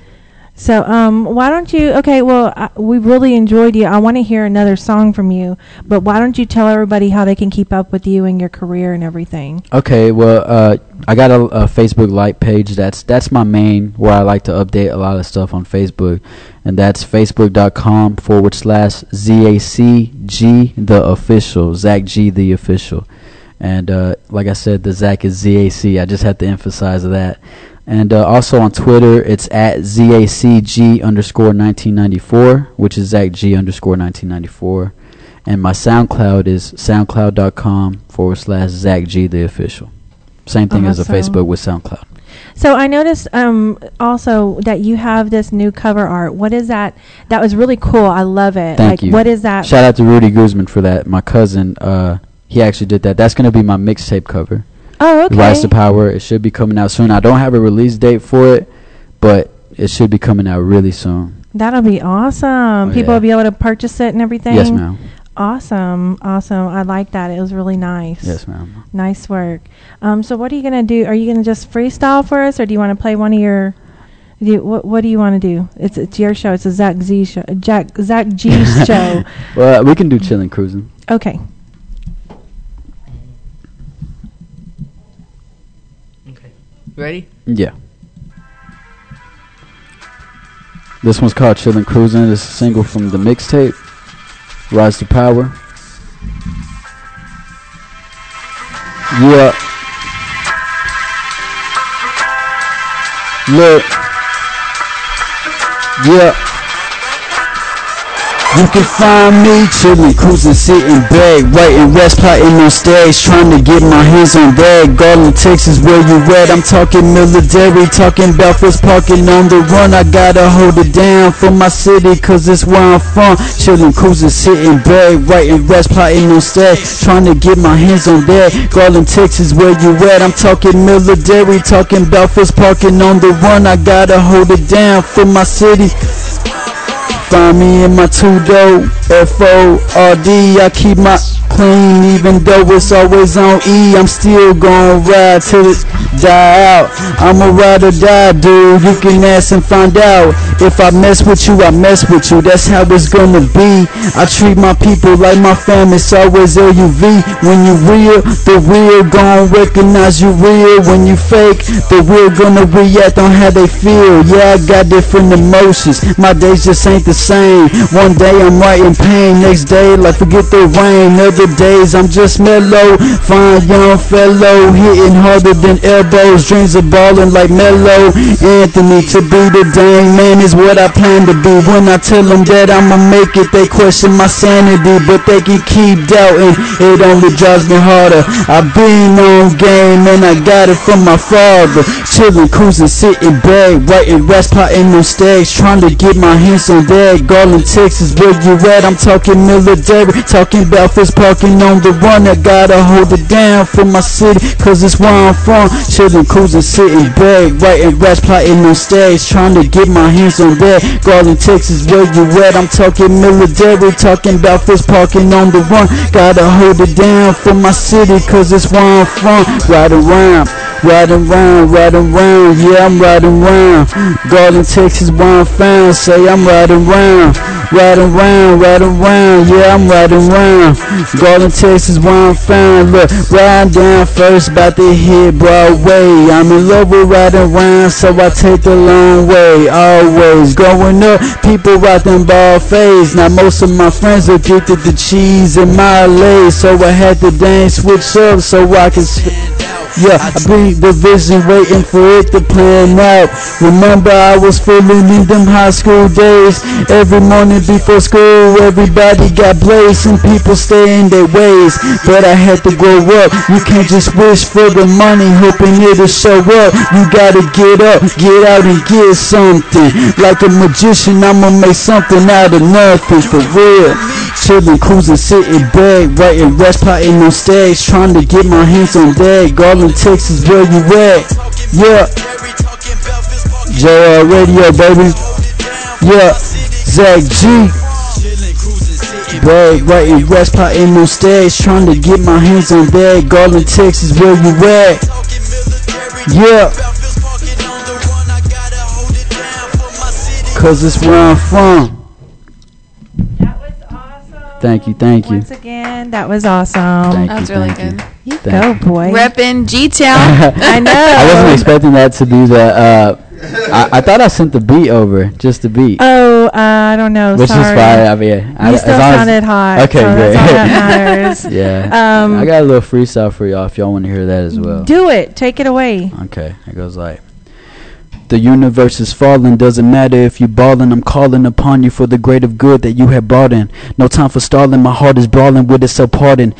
So, why don't you? Okay, well, we really enjoyed you. I want to hear another song from you, but why don't you tell everybody how they can keep up with you and your career and everything? Okay, well, I got a Facebook like page. That's my main where I like to update a lot of stuff on Facebook, and that's facebook.com/ZACG the official, Zach G the official, and like I said, the Zach is ZAC. I just have to emphasize that. And also on Twitter, it's at ZACG_1994, which is ZachG_1994. And my SoundCloud is soundcloud.com/ZachG the official. Same thing as a Facebook with SoundCloud. So I noticed also that you have this new cover art. What is that? That was really cool. I love it. Thank you. What is that? Shout out to Rudy Guzman for that. My cousin, he actually did that. That's going to be my mixtape cover. Oh, okay. Rise to Power. It should be coming out soon. I don't have a release date for it, but it should be coming out really soon. That'll be awesome. People will be able to purchase it and everything. Yes, ma'am. Awesome. I like that. It was really nice. Yes, ma'am. Nice work. So what are you going to do? Are you going to just freestyle for us, or do you want to play one of your... What do you want to do? It's your show. It's a Zach G show. Zach G show. Well, we can do Chillin' Cruisin'. Okay. Ready? Yeah. This one's called Chillin' Cruisin'. It's a single from the mixtape, Rise to Power. Yeah. Look. Yeah. You can find me chillin', cruising, sitting back, writing raps, plotting on stage, trying to get my hands on that. Garland, Texas, where you at? I'm talking military, talking about first parking on the run. I gotta hold it down for my city, cause it's where I'm from. Chillin', cruising, sitting back, writing raps, plotting on stage, trying to get my hands on that. Garland, Texas, where you at? I'm talking military, talking about first parking on the run. I gotta hold it down for my city. Find me in my two-door F-O-R-D. I keep my clean even though it's always on E. I'm still gon' ride till it die out. I'm a ride or die, dude. You can ask and find out. If I mess with you, I mess with you. That's how it's gonna be. I treat my people like my family. It's always LUV. When you real, the real gon' recognize you real. When you fake, the real gonna react on how they feel. Yeah, I got different emotions. My days just ain't the same. One day I'm writing pain. Next day, like forget the rain. Other days I'm just mellow. Fine young fellow, hitting harder than elbows. Dreams of ballin' like Mello Anthony. To be the dang man is what I plan to be. When I tell them that I'ma make it, they question my sanity, but they can keep doubting. It only drives me harder. I've been on game and I got it from my father. Chillin', cruising, sitting back, writing raps, plotting on stage, trying to get my hands on that. Garland, Texas, where you at? I'm talking military, talking about first parking on the run. I gotta hold it down for my city, cause it's where I'm from. Chillin', cruising, sitting back, writing raps, plotting on stage, trying to get my hands on that. Garland, Texas, where you at? I'm talking military, talking about first parking on the run. Gotta hold it down for my city, cause it's where I'm from. Riding around, riding around, riding around, yeah, I'm riding around. Garland, Texas, where I'm found. Say I'm riding around, riding around, riding around, yeah, I'm riding around. Garland, Texas, where I'm found. Look, riding down first, about to hit Broadway. I'm in love with riding around, so I take the long way. Always growing up, people rock them ball fades. Now most of my friends addicted to cheese and my legs, so I had to dang switch up so I can stand out. Yeah, I bring the vision, waiting for it to plan out. Remember I was feeling in them high school days. Every morning before school, everybody got blazed and people stay in their ways. But I had to grow up. You can't just wish for the money, hoping it'll show up. You gotta get up, get out and get something. Like a magician, I'ma make something out of nothing, for real. Chillin', cruising, sitting back, writing raps, plotting on stage, trying to get my hands on that. Garland, Texas, where you at? Yeah. JR Radio, baby. Yeah. Zach G. Bag, writing raps, plotting on stage, trying to get my hands on that. Garland, Texas, where you at? Yeah. Cause it's where I'm from. Thank you. Once again, that was awesome. That was really good. You go, boy. Reppin' G-Town. I know. I wasn't expecting that to be the. I thought I sent the beat over, just the beat. Oh, I don't know. Which sorry. is fine. I mean, you still sounded hot. Okay, so great. That's all that matters. Yeah. I got a little freestyle for y'all if y'all want to hear that as well. Do it. Take it away. Okay. It goes like. The universe is falling, doesn't matter if you ballin', I'm calling upon you for the greater good that you have brought in. No time for stalling, my heart is brawling with it, so pardon.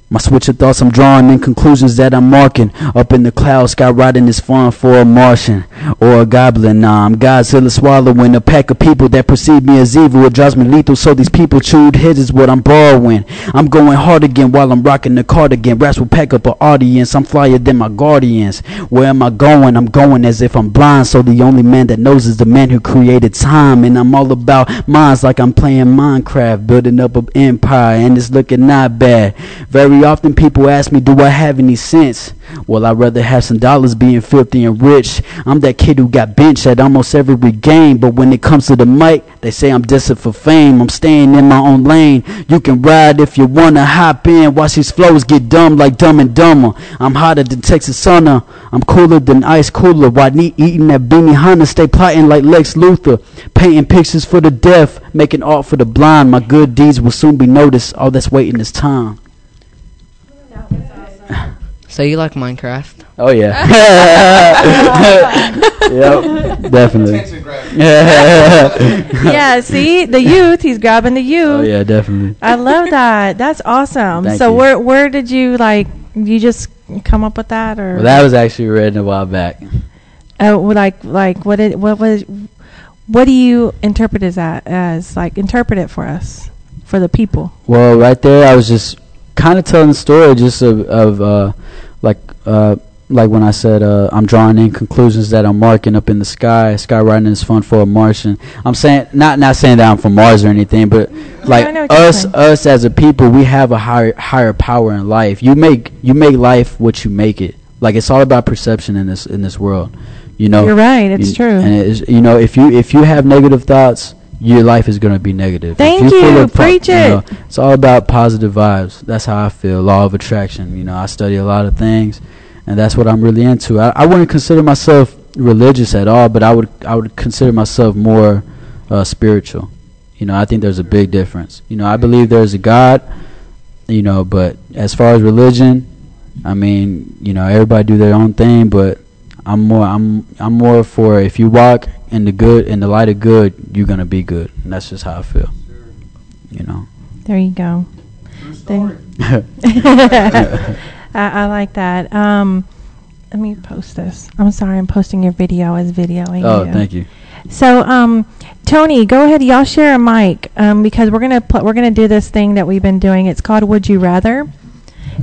My switch of thoughts I'm drawing in conclusions that I'm marking. Up in the clouds, sky riding is fun for a Martian or a goblin. Nah, I'm Godzilla swallowing a pack of people that perceive me as evil. It drives me lethal, so these people chewed heads is what I'm borrowing. I'm going hard again while I'm rocking the cardigan. Raps will pack up an audience, I'm flyer than my guardians. Where am I going? I'm going as if I'm blind, so the only man that knows is the man who created time. And I'm all about minds like I'm playing Minecraft, building up an empire, and it's looking not bad. Very often people ask me, do I have any sense? Well, I'd rather have some dollars being filthy and rich. I'm that kid who got benched at almost every game, but when it comes to the mic, they say I'm destined for fame. I'm staying in my own lane. You can ride if you wanna hop in. Watch these flows get dumb like Dumb and Dumber. I'm hotter than Texas summer. I'm cooler than ice cooler. While eating that beanie Honda, stay plotting like Lex Luthor. Painting pictures for the deaf, making art for the blind. My good deeds will soon be noticed. All that's waiting is time. So you like Minecraft? Oh yeah. Yep, definitely. Yeah, see, the youth, he's grabbing the youth. Oh yeah, definitely. I love that. That's awesome. Thank so you. where did you you just come up with that, or? Well, that was actually written a while back. Oh, what do you interpret as? Like, interpret it for us, for the people. Well, right there, I was just kind of telling the story just of like when I said I'm drawing in conclusions that I'm marking up in the sky. Skywriting is fun for a Martian. I'm saying not saying that I'm from Mars or anything, but like us as a people, we have a higher power in life. You make life what you make it. Like, it's all about perception in this world. You know, you're right. It's true. And it is, if you have negative thoughts, your life is going to be negative. Thank you. Preach it. It's all about positive vibes. That's how I feel. Law of attraction. I study a lot of things, and that's what I'm really into. I wouldn't consider myself religious at all, but I would consider myself more spiritual. I think there's a big difference. I believe there's a God. But as far as religion, I mean, everybody do their own thing, but I'm more for, if you walk in the light of good, you're gonna be good, and that's just how I feel. There you go. I like that. Let me post this. I'm sorry, I'm posting your video as videoing. Oh, thank you. So, Tony, go ahead. Y'all share a mic, because we're gonna do this thing that we've been doing. It's called Would You Rather,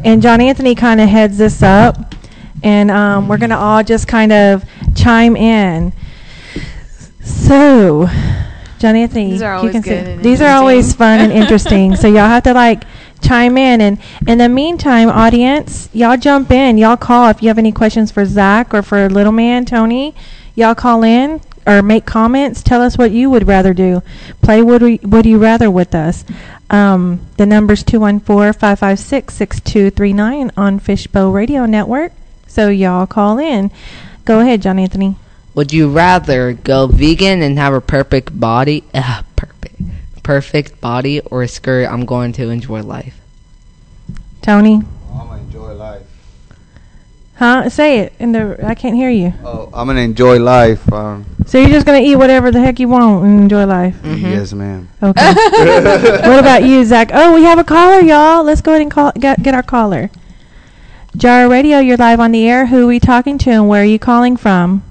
and John Anthony kind of heads this up, and we're gonna all just kind of chime in. So, John Anthony, these are always good. These are always fun and interesting. So y'all have to chime in, and in the meantime, audience, y'all jump in, y'all call if you have any questions for Zach or for LilMan, Tony. Y'all call in or make comments. Tell us what you would rather do. Play Would You Rather with us. The number's 214-556-6239 on Fishbowl Radio Network. So y'all call in. Go ahead, John Anthony. Would you rather go vegan and have a perfect body, perfect body, or skirt? I'm going to enjoy life. Tony? I'm gonna enjoy life. Huh? Say it I can't hear you. Oh, I'm gonna enjoy life. So you're just gonna eat whatever the heck you want and enjoy life. Yes, ma'am. Okay. What about you, Zach? Oh, we have a caller, y'all. Let's go ahead and get our caller. Jar Radio, you're live on the air. Who are we talking to, and where are you calling from?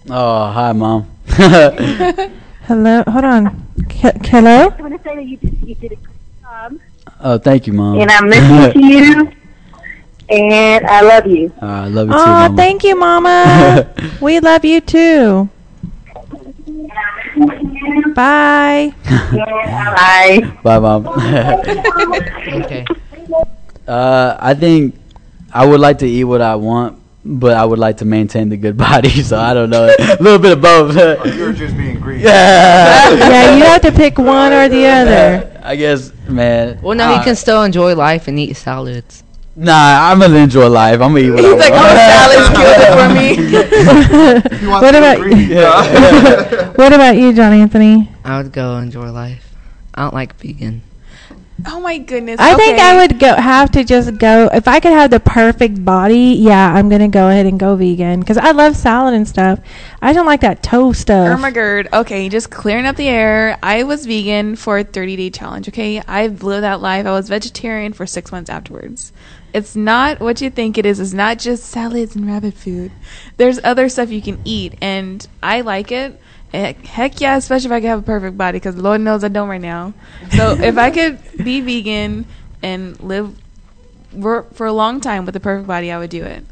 Oh, hi, Mom. Hello. Hold on. Hello. I want to say that you did a good job. Oh, thank you, Mom. And I'm listening to you. And I love you. I love you too, Oh, Mama. thank you, Mama. We love you too. Bye. Bye. Bye, Mom. Okay. I think I would like to eat what I want, but I would like to maintain the good body. So I don't know, a little bit of both. You're just being greedy. Yeah, you have to pick one or the other. I guess, man. Well, no, you can still enjoy life and eat salads. Nah, I'm gonna enjoy life. I'm gonna eat what I want. He's like, oh, salads killed it for me. What about What about you, John Anthony? I would go enjoy life. I don't like vegan. Oh my goodness. I think I would have to just go if I could have the perfect body. Yeah, I'm gonna go ahead and go vegan because I love salad and stuff. I don't like that toe stuff. Oh my god. Okay, just clearing up the air. I was vegan for a 30-day challenge. Okay, I've lived that life. I was vegetarian for 6 months afterwards. It's not what you think it is. It's not just salads and rabbit food. There's other stuff you can eat, and I like it. Heck yeah, especially if I could have a perfect body, because Lord knows I don't right now. So if I could be vegan and live for a long time with a perfect body, I would do it,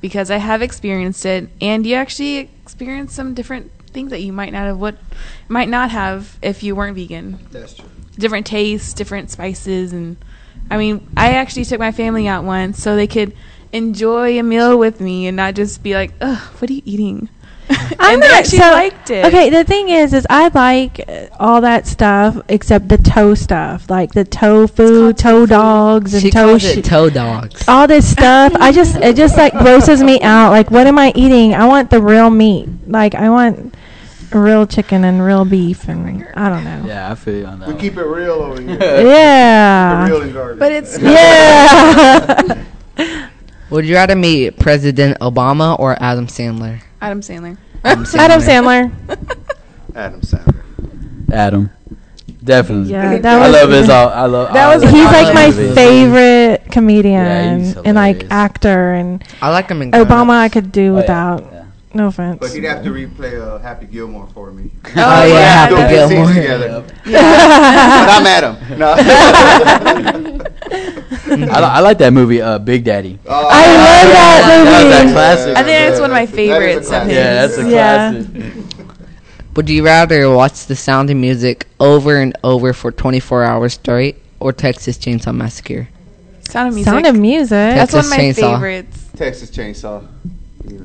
because I have experienced it, and you actually experience some different things that you might not have if you weren't vegan. That's true. Different tastes, different spices, and I mean, I actually took my family out once so they could enjoy a meal with me and not just be like, ugh, what are you eating? And they actually liked it. Okay, the thing is I like all that stuff except the toe stuff, like the tofu, toe dogs, and She toe calls it toe dogs. all this stuff. It just like grosses me out. Like, what am I eating? I want the real meat. Like, I want real chicken and real beef, and I don't know. Yeah, I feel you on that. We keep it real over here. Yeah. Real and garden. But it's Yeah. Would you rather meet President Obama or Adam Sandler? Adam Sandler. Adam Sandler. Adam Sandler. Adam. Definitely. Yeah, I love his all. I love. He's like my movies. favorite comedian Yeah, he's and like hilarious. actor, and I like him in Obama I could do without. Yeah. No offense. But he'd have to replay Happy Gilmore for me. Oh, yeah, Do Happy the scenes Gilmore. together. But I'm Adam. No. I like that movie, Big Daddy. Oh, I love that movie. That's classic. I think that's one of my favorites of his. Yeah, that's a Yeah. classic. Would you rather watch The Sound of Music over and over for 24 hours straight or Texas Chainsaw Massacre? Sound of Music. Sound of Music. That's one of Texas my Chainsaw. favorites. Texas Chainsaw. You know.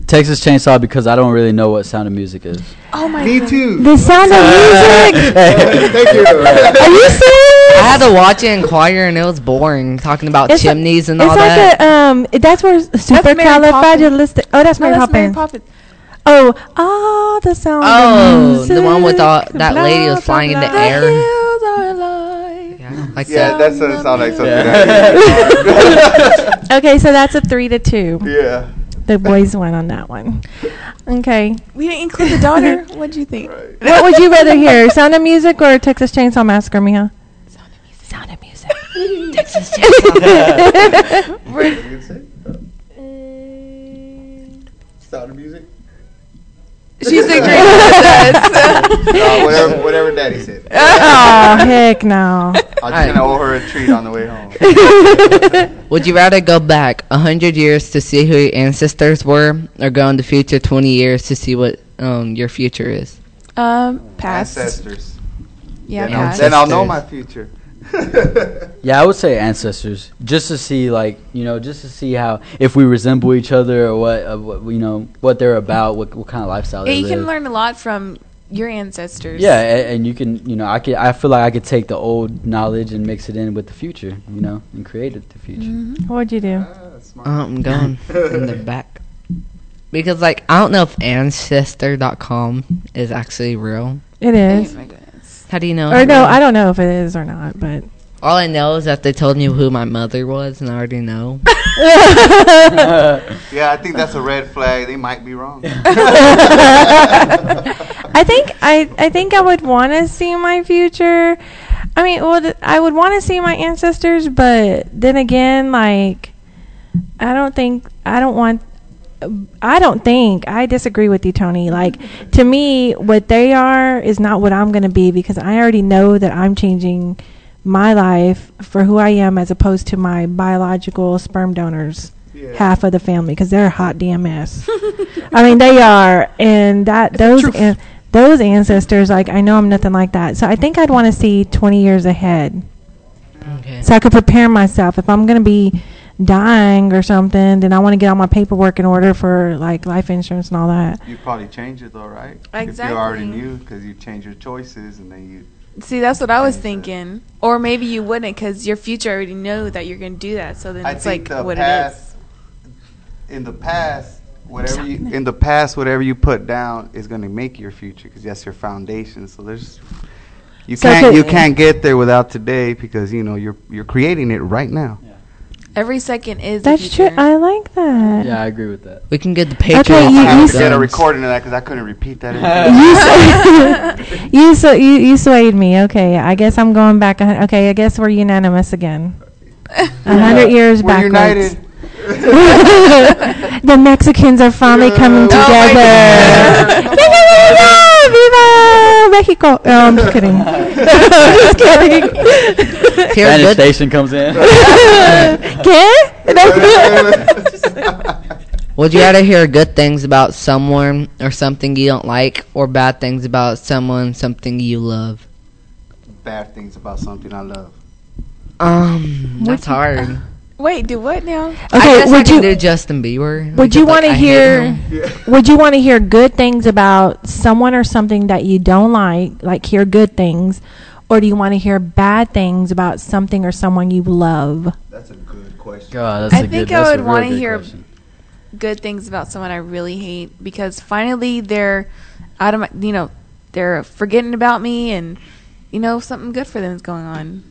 Texas Chainsaw, because I don't really know what Sound of Music is. Oh my Me god. too. The Sound of Music. Thank you. Are you serious? I had to watch it in choir and it was boring, talking about It's chimneys and it's all like that. a that's where Mary supercalifragilistic. Oh, that's No, Mary that's Mary Poppins. Poppins. Oh, the Sound of Oh, Music. the one with all that lady was Blah, flying in blah, the blah. air. Hills are alive. Yeah, like Yeah, that. that doesn't sound like something that. Okay, so that's a 3-2. Yeah. The boys won on that one. Okay. We didn't include the daughter. What do you think? Right. What would you rather hear? Sound of Music or Texas Chainsaw Massacre, Mija? Sound of Music. Texas Chainsaw. What you gonna say? Sound of Music? She's agreeing with us. Whatever Daddy said. Oh, heck no. I'm just gonna owe her a treat on the way home. Would you rather go back 100 years to see who your ancestors were or go in the future 20 years to see what your future is? Past. Ancestors. Yeah, Yeah. past. Then I'll know my future. Yeah, I would say ancestors, just to see, like, just to see how, if we resemble each other, or what they're about, what kind of lifestyle Yeah, they you live. can learn a lot from your ancestors. Yeah, and you can, I feel like I could take the old knowledge and mix it in with the future, and create the future. Mm-hmm. What'd you do? I'm going in the back. Because, like, I don't know if Ancestor.com is actually real. It Oh is. my goodness. How do you know? Or no, I don't know if it is or not, but All I know is that they told me who my mother was, and I already know. Yeah, I think that's a red flag. They might be wrong. I think I would want to see my future. I mean, well, I would want to see my ancestors, but then again, like, I disagree with you, Tony. Like, to me, what they are is not what I'm going to be, because I already know that I'm changing my life for who I am as opposed to my biological sperm donors, half of the family, because they're a hot damn mess. I mean, they are, and those ancestors, like, I know I'm nothing like that. So I think I'd want to see 20 years ahead, so I could prepare myself. If I'm going to be dying or something, then I want to get all my paperwork in order for, like, life insurance and all that. You probably change it though, right? Exactly. If you already knew, because you change your choices and then you. See, that's what I was thinking. Or maybe you wouldn't, because your future already know that you're going to do that. So then it's like what it is. In the past, whatever you put down is going to make your future, because that's your foundation. So you can't get there without today, because you're creating it right now. Yeah. Every second is. That's true. I like that. Yeah, I agree with that. We can get the Patreon. Okay, you get a recording of that, because I couldn't repeat that. You swayed me. Okay, I guess I'm going back. Okay, I guess we're unanimous again. 100 years we're backwards. United. The Mexicans are finally coming together. Viva Mexico! Oh, I'm just kidding. Just kidding. Spanish station comes in. ¿Qué? Would you rather hear good things about someone or something you don't like, or bad things about someone, something you love? Bad things about something I love. That's hard. Wait, do what now? Okay, I guess I can do Justin Bieber. Would you want to hear? Would you want to hear good things about someone or something that you don't like hear good things, or do you want to hear bad things about something or someone you love? That's a good question. God, I think I would want to hear good things about someone I really hate, because finally they're out of my, they're forgetting about me, and something good for them is going on.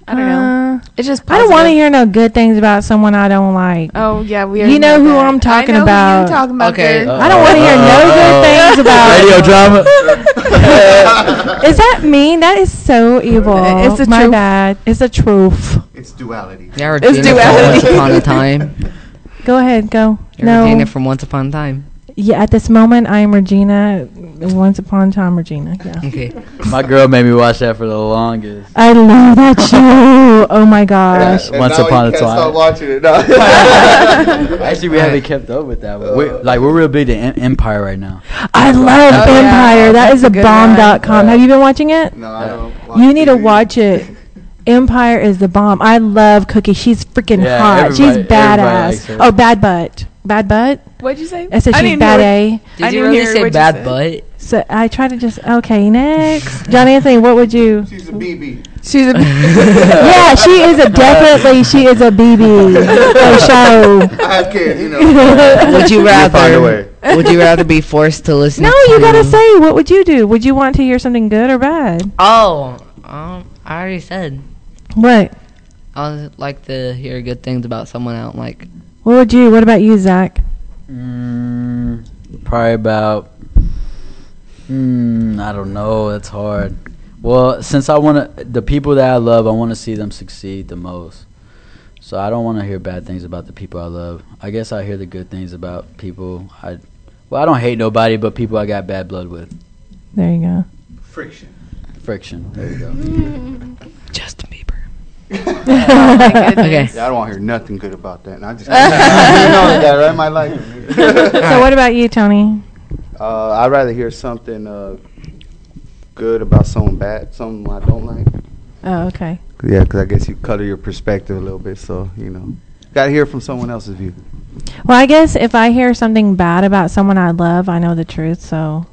I don't know. It's just positive. I don't want to hear no good things about someone I don't like. Oh yeah, we. You know who I'm talking about. Who you're talking about. Okay. I don't want to hear no good things about radio drama. Is that mean? That is so evil. It's the My truth. bad. It's the truth. It's duality. Yeah, Regina from Once Upon a Time. Go ahead. Go. You're Regina from Once Upon a Time. Yeah, at this moment, I am Regina. Once upon a time, Regina. Yeah. Okay. My girl made me watch that for the longest. I love that show. Oh my gosh. Yeah, Once upon a time. Stop watching it. No. Actually, we haven't kept up with that. We're real big to Empire right now. I love Empire. Yeah. That is a bomb.com. Have you been watching it? No, I don't. You need to watch it. Empire is the bomb. I love Cookie. She's freaking hot. She's badass. Oh, Bad Butt. Bad Butt? What'd you say? I said she's bad A. Did you really say bad butt? So I try to just, okay, next. John Anthony, what would you? She's a BB. She's a. Yeah, she is a BB for sure. I have kids, Would you Find a rather? way. Would you rather be forced to listen? No, to you gotta say, what would you do? Would you want to hear something good or bad? Oh, I already said. What? I would like to hear good things about someone I don't like. What about you, Zach? Probably about. I don't know. That's hard. Well, since the people that I love, I want to see them succeed the most. So I don't want to hear bad things about the people I love. I guess I hear the good things about people. I don't hate nobody, but people I got bad blood with. There you go. Friction. There you go. Justin Bieber. Okay. Yeah, I don't want to hear nothing good about that. And I just you know that, right? My life. So what about you, Tony? I'd rather hear something good about someone bad, something I don't like. Oh, okay. Yeah, because I guess you color your perspective a little bit, so got to hear from someone else's view. Well, I guess if I hear something bad about someone I love, I know the truth, so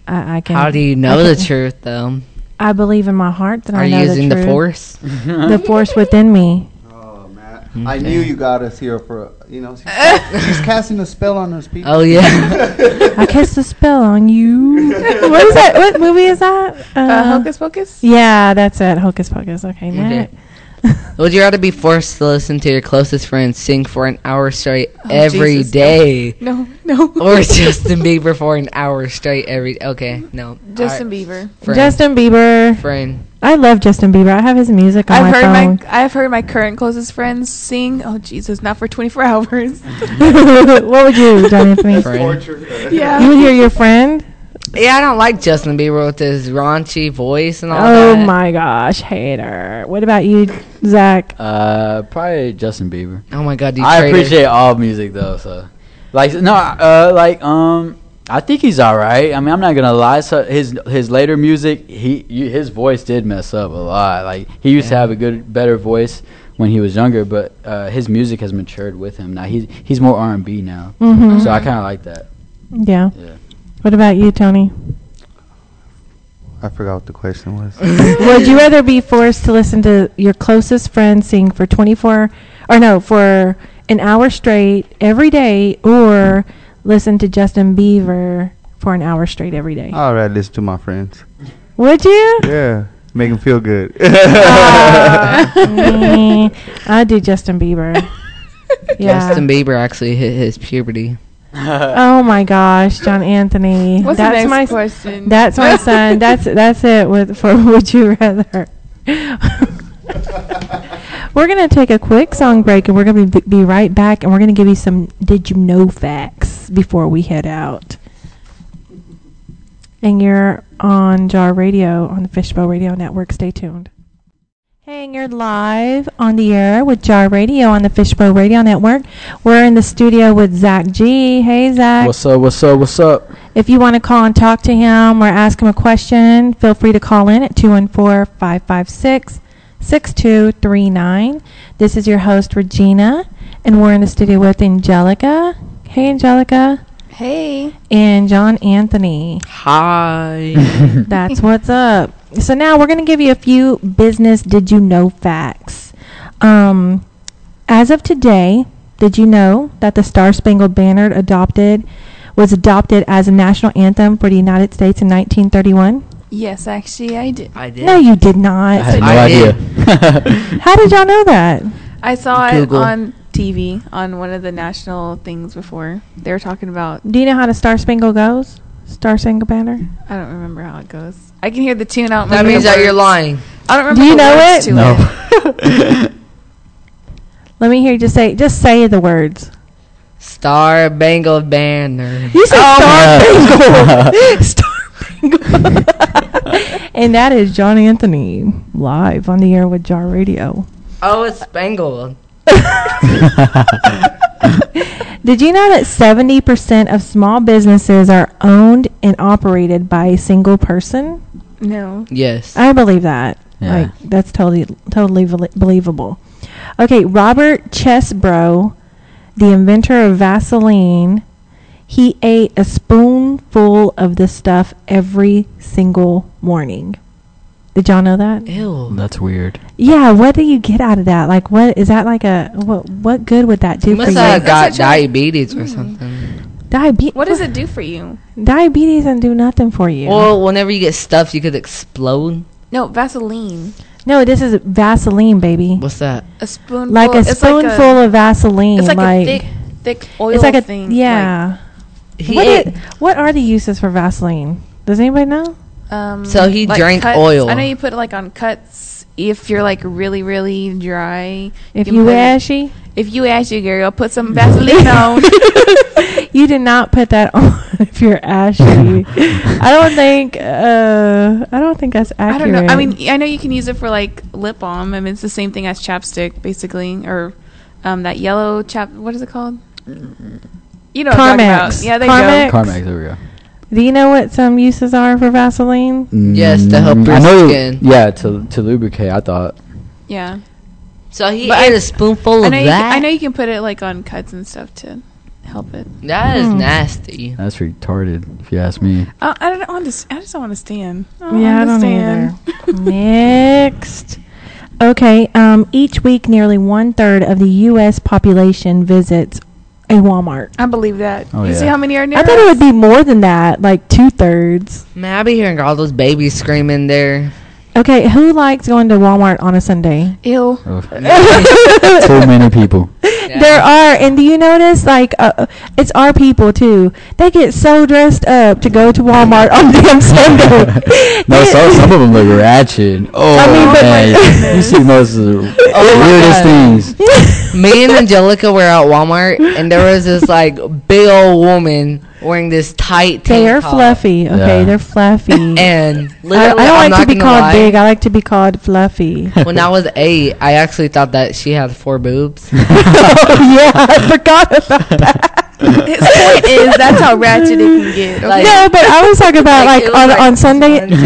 I can. How do you know the truth, though? I believe in my heart that Are I you know the truth. using the force? The force within me. Oh, Matt. Okay. I knew you got us here for, she's casting a spell on us people. Oh, yeah. I cast a spell on you. What is that? What movie is that? Hocus Pocus? Yeah, that's it. Hocus Pocus. Okay, next. Would you rather be forced to listen to your closest friend sing for an hour straight every day? No. Or Justin Bieber for an hour straight every... Okay, no. Justin Bieber. Friend. Justin Bieber. Friend. I love Justin Bieber. I have his music on my phone. I've heard my current closest friends sing. Oh, Jesus, not for 24 hours. What would you, John Anthony? Yeah. You would hear your friend? Yeah, I don't like Justin Bieber with his raunchy voice and all that. Oh my gosh, hater. What about you, Zach? Probably Justin Bieber. Oh my God, I appreciate all music though, so I think he's all right. I mean, I'm not gonna lie. So his later music, his voice did mess up a lot. Like he used to have a better voice when he was younger, but his music has matured with him. Now he's more R&B now, so I kind of like that. Yeah. What about you, Tony? I forgot what the question was. Would you rather be forced to listen to your closest friend sing for for an hour straight every day, or listen to Justin Bieber for an hour straight every day? I'd rather listen to my friends. Would you? Yeah. Make them feel good. I do Justin Bieber. Yeah. Justin Bieber actually hit his puberty. Oh my gosh, John Anthony. What's the next question? That's my son. That's it for Would You Rather. We're going to take a quick song break, and we're going to be right back, and we're going to give you some Did You Know facts before we head out. And you're on Jar Radio on the Fishbowl Radio Network. Stay tuned. Hey, and you're live on the air with Jar Radio on the Fishbowl Radio Network. We're in the studio with Zach G. Hey, Zach. What's up? If you want to call and talk to him or ask him a question, feel free to call in at 214-556-6239. This is your host, Regina, and we're in the studio with Angelica. Hey, Angelica. Hey. And John Anthony. Hi. That's what's up. So now we're going to give you a few business Did You Know facts. As of today, did you know that the Star Spangled Banner was adopted as a national anthem for the United States in 1931? Yes, actually, I did. No, you did not. I had no idea. How did y'all know that? I saw Google. It on TV on one of the national things before. They were talking about... Do you know how the Star Spangled goes? Star Spangled Banner? I don't remember how it goes. I can hear the tune out. That means that you're lying. I don't remember. Do you know it? No. Let me hear you just say the words. Star Spangled Banner. You said Star Spangled. Star Spangled. And that is John Anthony live on the air with Jar Radio. Oh, it's Spangled. Did you know that 70% of small businesses are owned and operated by a single person? No. Yes. I believe that. Yeah. Like, that's totally believable. Okay, Robert Chesbrough, the inventor of Vaseline, he ate a spoonful of this stuff every single morning. Did y'all know that? Ew. That's weird. Yeah, what do you get out of that? Like, what is that like what good would that do for you? Must have got diabetes or something. Diabetes? What does it do for you? Diabetes doesn't do nothing for you. Well, whenever you get stuffed, you could explode. No, Vaseline. No, this is Vaseline, baby. What's that? A spoonful. Like a spoonful of Vaseline. It's like a thick oil it's like a thing. Yeah. What are the uses for Vaseline? Does anybody know? So he like drank cuts. oil. I know you put it like on cuts if you're like really, really dry. If you ashy? If you ashy, girl, I'll put some Vaseline on. You did not put that on if you're ashy. I don't think that's accurate. I don't know. I mean, I know you can use it for like lip balm. I mean, it's the same thing as chapstick, basically, or that yellow what is it called? You know what I'm talking about. Yeah, there you go. Carmex, there we go. Do you know what some uses are for Vaseline? Yes, to help your skin. Yeah, to lubricate, I thought. Yeah. So he ate a spoonful of that? I know you can put it like on cuts and stuff to help it. That is nasty. That's retarded, if you ask me. I just don't understand. I don't either. Next. Okay. Each week, nearly 1/3 of the U.S. population visits a Walmart. I believe that. Oh, you yeah. see how many are near I thought us? it would be more than that, like 2/3. Man, I be hearing all those babies screaming there. Okay, who likes going to Walmart on a Sunday? Ew. Too many people. Yeah. There are, and do you notice, like, it's our people, too. They get so dressed up to go to Walmart on damn Sunday. No, some of them look ratchet. Oh, I mean, but man. You see most of the weirdest things. Me and Angelica were at Walmart, and there was this, like, big old woman wearing this tight tank They are top. fluffy, okay? Yeah. They're fluffy. And I literally, don't I'm like to not be gonna called lie. big. I like to be called fluffy. When I was 8, I actually thought that she had 4 boobs. Oh, yeah, I forgot about that. His point is that's how ratchet it can get. Like- No, but I was talking about, like, it was on Sunday, 1, 2, 3,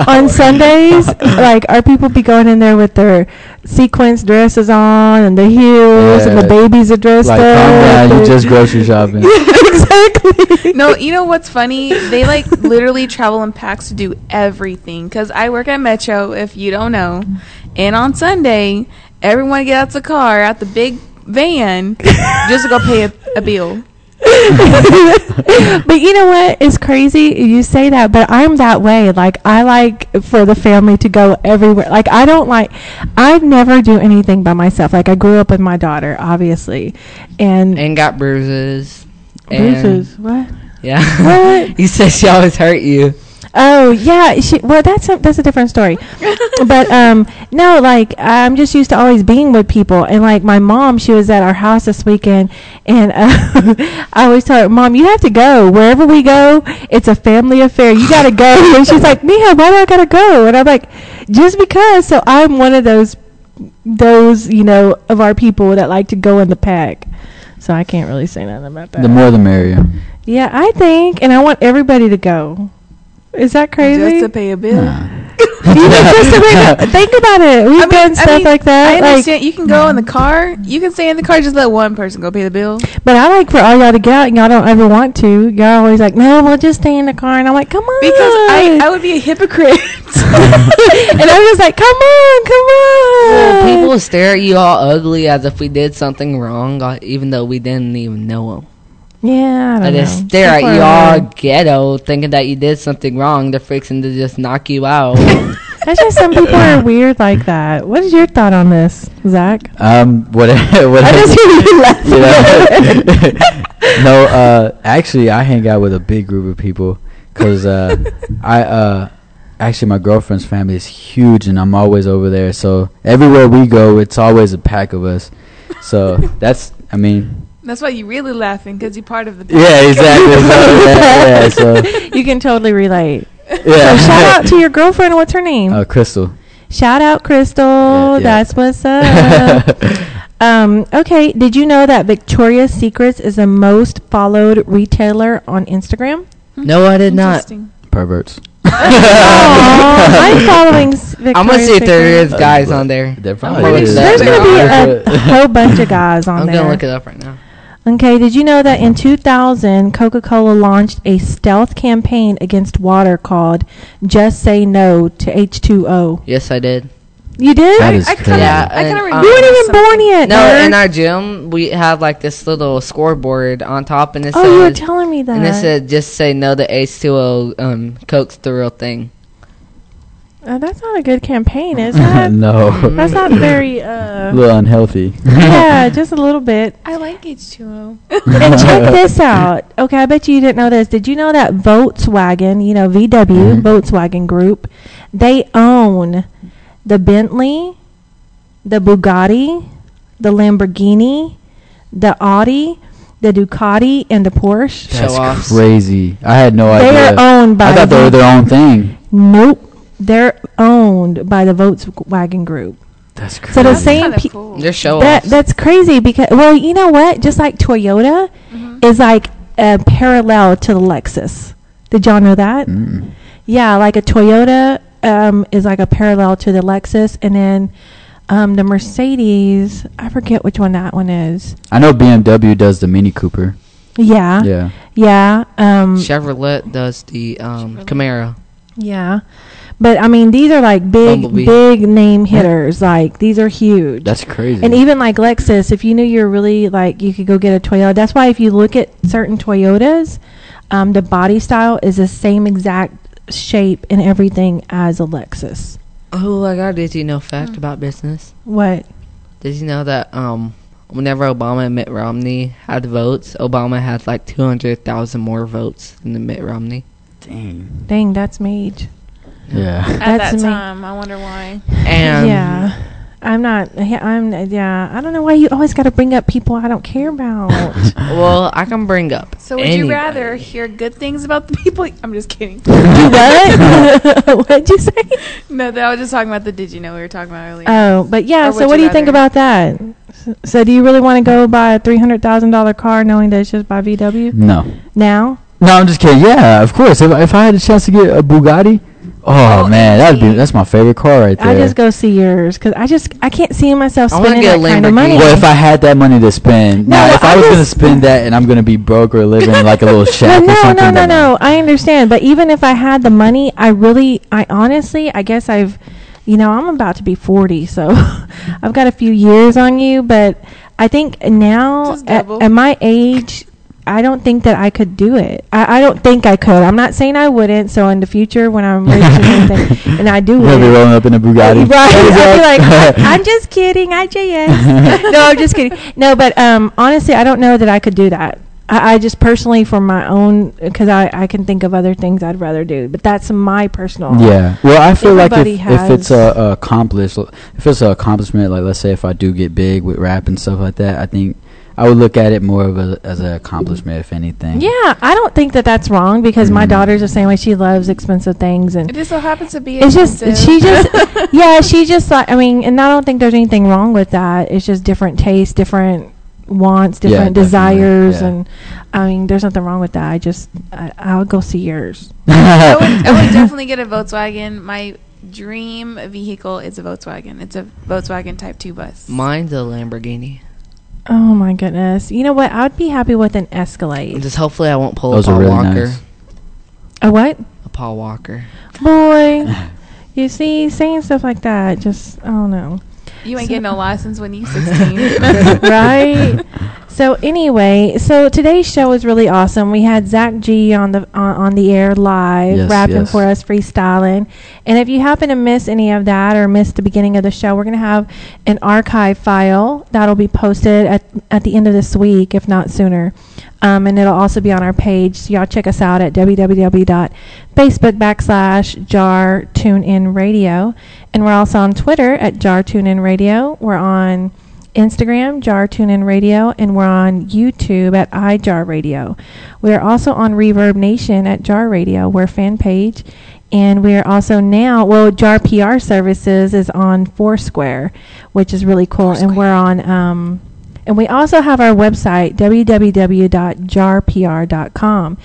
on 4. Sundays, like, our people be going in there with their sequence dresses on and the heels, and the Yeah. babies are dressed Like, up. calm down. You just grocery shopping. Exactly. No, you know what's funny? They like literally travel in packs to do everything. Because I work at Metro, if you don't know. And on Sunday, everyone gets out the car, out the big van, just to go pay a bill. But you know what? It's crazy you say that, but I'm that way. Like, I like for the family to go everywhere. Like, I never do anything by myself. Like, I grew up with my daughter, obviously. And And got bruises. bruises. What? Yeah. What? You said she always hurt you. Oh, yeah. Well, that's a different story. But no, like, I'm just used to always being with people. And like, my mom, she was at our house this weekend, and I always tell her, Mom, you have to go wherever we go. It's a family affair. You gotta go. And she's like, Mija, why do I gotta go? And I'm like, just because. So I'm one of those of our people that like to go in the pack. So I can't really say nothing about that. The more the merrier. Yeah, I think, and I want everybody to go. Is that crazy? Just to pay a bill. Think about it. We've done stuff like that. I Like, understand. You can go in the car. You can stay in the car. Just let one person go pay the bill. but I like for all y'all to get out, and y'all don't ever want to. Y'all always like, no, we'll just stay in the car. And I'm like, come on. Because I would be a hypocrite. And I'm just like, come on. Well, people stare at you all ugly as if we did something wrong, even though we didn't even know them. Yeah, I don't They know. just stare at People you are all weird. ghetto, thinking that you did something wrong. They're fixing to just knock you out. That's just some people are weird like that. What is your thought on this, Zach? What I just hear you laughing. No, actually, I hang out with a big group of people because actually my girlfriend's family is huge, and I'm always over there. So everywhere we go, it's always a pack of us. So that's That's why you really laughing, because you're part of the. yeah, exactly. So You can totally relate. yeah. So shout out to your girlfriend. What's her name? Crystal. Shout out, Crystal. Yeah. That's what's up. Okay. Did you know that Victoria's Secrets is the most followed retailer on Instagram? No, I did not. Interesting. Perverts. Aw, I'm following Victoria's I'm gonna see if there Secret. is guys on there. There I'm probably gonna look is. it up There's going to be now. a whole bunch of guys on I'm there. gonna look it up right now. Okay, did you know that in 2000, Coca-Cola launched a stealth campaign against water called Just Say No to H2O? Yes, I did. You did? That is I kind crazy. of and, remember. You weren't even born yet, No, nerd. in our gym we have like this little scoreboard on top, and it Oh, you were says, telling me that. and it said, "Just say no to H2O. Coke's the real thing." That's not a good campaign, is that? No. That's not very, A little unhealthy. yeah, just a little bit. I like H2O. And check this out. Okay, I bet you didn't know this. Did you know that Volkswagen, VW, Volkswagen Group, they own the Bentley, the Bugatti, the Lamborghini, the Audi, the Ducati, and the Porsche? Show offs. That's crazy. I had no They idea. are owned by I thought they were their own thing. Nope. They're owned by the Volkswagen Group. That's crazy. So the That's same kinda pe- cool. They're show offs. That's crazy because, well, you know what? Just like Toyota is like a parallel to the Lexus. Did y'all know that? Mm. Yeah, like a Toyota is like a parallel to the Lexus, and then the Mercedes, I forget which one that one is. I know BMW does the Mini Cooper. Yeah. Yeah. Yeah. Chevrolet does the Camaro. Yeah. But I mean, these are like Bumblebee. big name hitters. Like these are huge. That's crazy. And even like Lexus, if you knew you're really like, you could go get a Toyota. That's why if you look at certain Toyotas, the body style is the same exact shape and everything as a Lexus. Oh, I got a did you know fact about business. What? Did you know that whenever Obama and Mitt Romney had votes, Obama had like 200,000 more votes than Mitt Romney. Dang, that's mage. Yeah. At that time, I wonder why. And yeah. I don't know why you always got to bring up people I don't care about. well, I can bring up. So would you rather hear good things about the people? I'm just kidding. What? What'd you say? No, I was just talking about the did you know we were talking about earlier. Oh, but yeah. So what do you think about that? So do you really want to go buy a $300,000 car knowing that it's just by VW? No. Now? No, I'm just kidding. Yeah, of course. If I had a chance to get a Bugatti, man, that's my favorite car right there. I just go see yours because I can't see myself spending get that kind of money. Well, if I had that money to spend, if I was gonna spend that and I'm gonna be broke or living in like a little shack or something. No, I understand. But even if I had the money, I honestly, I guess I'm about to be 40, so I've got a few years on you. But I think now at my age, I don't think that I could do it. I don't think I could. I'm not saying I wouldn't. So in the future, when I'm rich and I do it, you'll be rolling up in a Bugatti. Right. I'll be like, I'm just kidding. IJS. No, I'm just kidding. No, but honestly, I don't know that I could do that. I just personally, for my own, because I can think of other things I'd rather do. But that's my personal. Yeah. Well, I feel like if it's a accomplishment, like let's say if I do get big with rap and stuff like that, I think I would look at it more of as an accomplishment, if anything. Yeah, I don't think that that's wrong because my daughter's the same way. She loves expensive things, and it just so happens to be. It's just she just like, I mean, and I don't think there's anything wrong with that. It's just different tastes, different wants, different desires, and I mean, there's nothing wrong with that. I'll go see yours. I would definitely get a Volkswagen. My dream vehicle is a Volkswagen. It's a Volkswagen Type 2 bus. Mine's a Lamborghini. Oh my goodness! You know what? I would be happy with an Escalade. Just hopefully I won't pull Those a Paul are really Walker. nice. A what? A Paul Walker. Boy, you see, saying stuff like that, just I don't know. You ain't getting no license when you 16. Right? So anyway, today's show was really awesome. We had Zach G on the air live, rapping for us, freestyling. And if you happen to miss any of that or miss the beginning of the show, we're going to have an archive file that'll be posted at the end of this week, if not sooner. And it'll also be on our page. So y'all check us out at www.facebook.com/JarTuneInRadio. And we're also on Twitter at JarTuneInRadio. We're on Instagram, JarTuneInRadio, and we're on YouTube at iJarRadio. We are also on Reverb Nation at Jar Radio, we're fan page. And we are also now, Jar PR Services is on Foursquare, which is really cool. And we're on, and we also have our website, www.jarpr.com.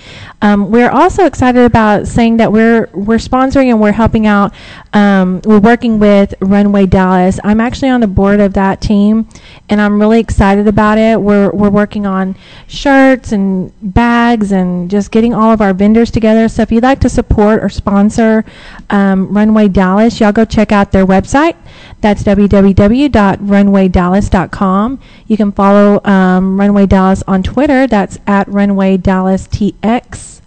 We're also excited about saying that we're sponsoring and we're helping out. We're working with Runway Dallas. I'm actually on the board of that team, and I'm really excited about it. We're working on shirts and bags and just getting all of our vendors together. So if you'd like to support or sponsor Runway Dallas, y'all go check out their website. That's www.runwaydallas.com. You can follow Runway Dallas on Twitter. That's at Runway Dallas TX.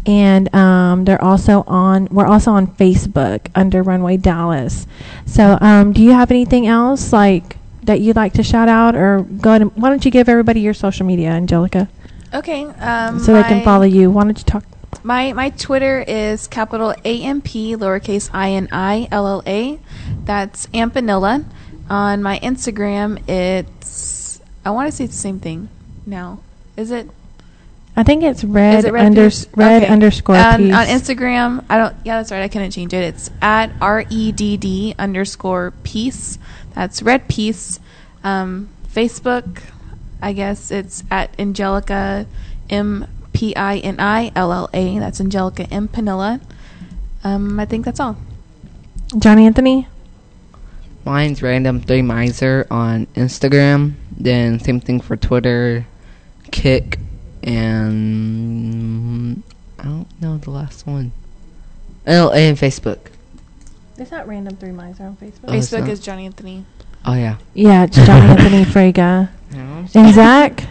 And we're also on Facebook under Runway Dallas. So do you have anything else like that you'd like to shout out, or go ahead and, why don't you give everybody your social media, Angelica? Okay. So they can follow you. Why don't you talk? My Twitter is capital AMP lowercase INILLA. That's Ampanilla. On my Instagram, I want to say it's the same thing now. Is it? I think it's red okay. underscore piece. On Instagram, that's right, I couldn't change it. It's at REDD_piece. That's red piece. Facebook, I guess it's at Angelica MPINILLA. That's Angelica M. Panilla. I think that's all. Johnny Anthony? Mine's Random3Miser on Instagram. Then same thing for Twitter, Kick, and I don't know the last one. LA and Facebook. It's not Random 3 Miser on Facebook. Facebook is Johnny Anthony. Oh yeah. Yeah, it's Johnny Anthony Frega. And Zach?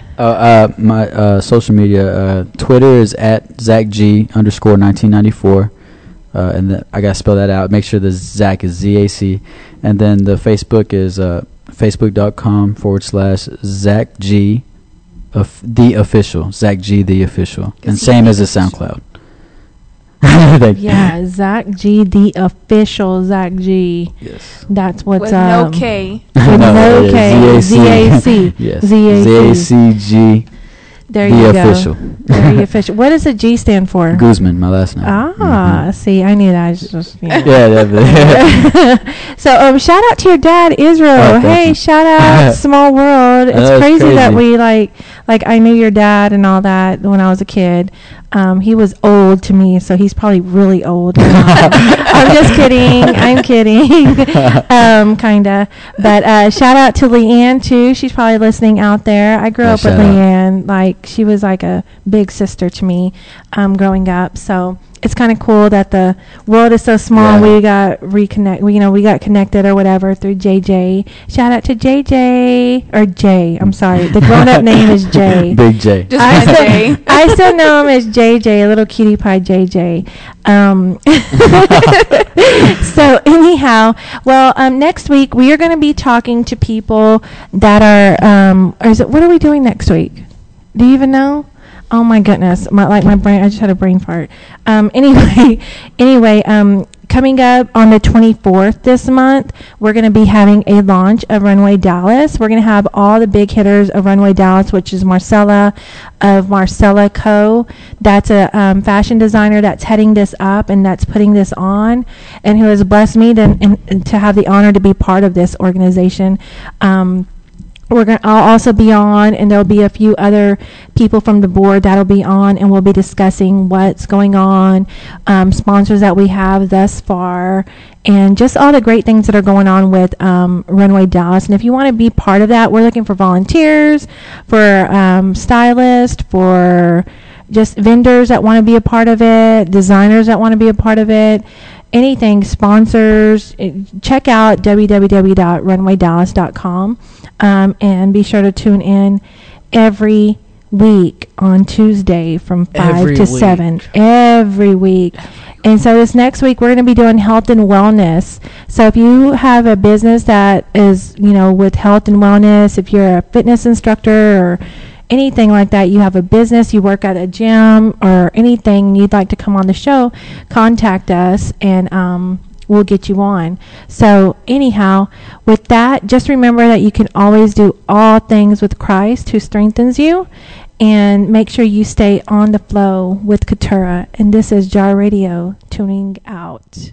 My social media, Twitter is at ZachG_1994. And I gotta spell that out. Make sure the Zach is ZAC. And then the Facebook is facebook.com/ZachG the official. ZachG the official. And same as the SoundCloud. Yeah, Zach G the official Zach G. Yes. That's what's with no K. With no K. ZAC. Yes. ZACG. There you go. The official. Very official. What does the G stand for? Guzman, my last name. See, I knew that. I just yeah, definitely. So, shout out to your dad, Israel. Hey, shout out, Small World. It's crazy that we like I knew your dad and all that when I was a kid. He was old to me, so he's probably really old. I'm just kidding. I'm kidding. Kinda. But shout out to Leanne too. She's probably listening out there. I grew up with Leanne. Like she was like a big sister to me, growing up. So it's kind of cool that the world is so small. Yeah. We got we got connected or whatever through JJ. Shout out to JJ or Jay. I'm sorry. The grown-up name is Jay. Big J. I still know him as JJ, a little cutie pie JJ. So anyhow, well, next week we are going to be talking to people that are. What are we doing next week? Do you even know? Oh my goodness, my brain, I just had a brain fart. Anyway, coming up on the 24th this month, we're going to be having a launch of Runway Dallas. We're going to have all the big hitters of Runway Dallas, which is Marcella of Marcella Co. That's a fashion designer that's heading this up and that's putting this on, and who has blessed me to have the honor to be part of this organization. I'll also be on, and there'll be a few other people from the board that'll be on, and we'll be discussing what's going on, sponsors that we have thus far, and just all the great things that are going on with Runway Dallas. And if you want to be part of that, we're looking for volunteers, for stylists, for just vendors that want to be a part of it, designers that want to be a part of it. Anything, sponsors, check out www.runwaydallas.com, and be sure to tune in every week on Tuesday from 5 to 7. Every week. And so this next week, we're going to be doing health and wellness. So if you have a business that is, with health and wellness, if you're a fitness instructor or anything like that, you have a business, you work at a gym or anything, you'd like to come on the show, contact us and we'll get you on. So anyhow, with that, just remember that you can always do all things with Christ who strengthens you, and make sure you stay on the flow with Katura. And this is Jar Radio tuning out.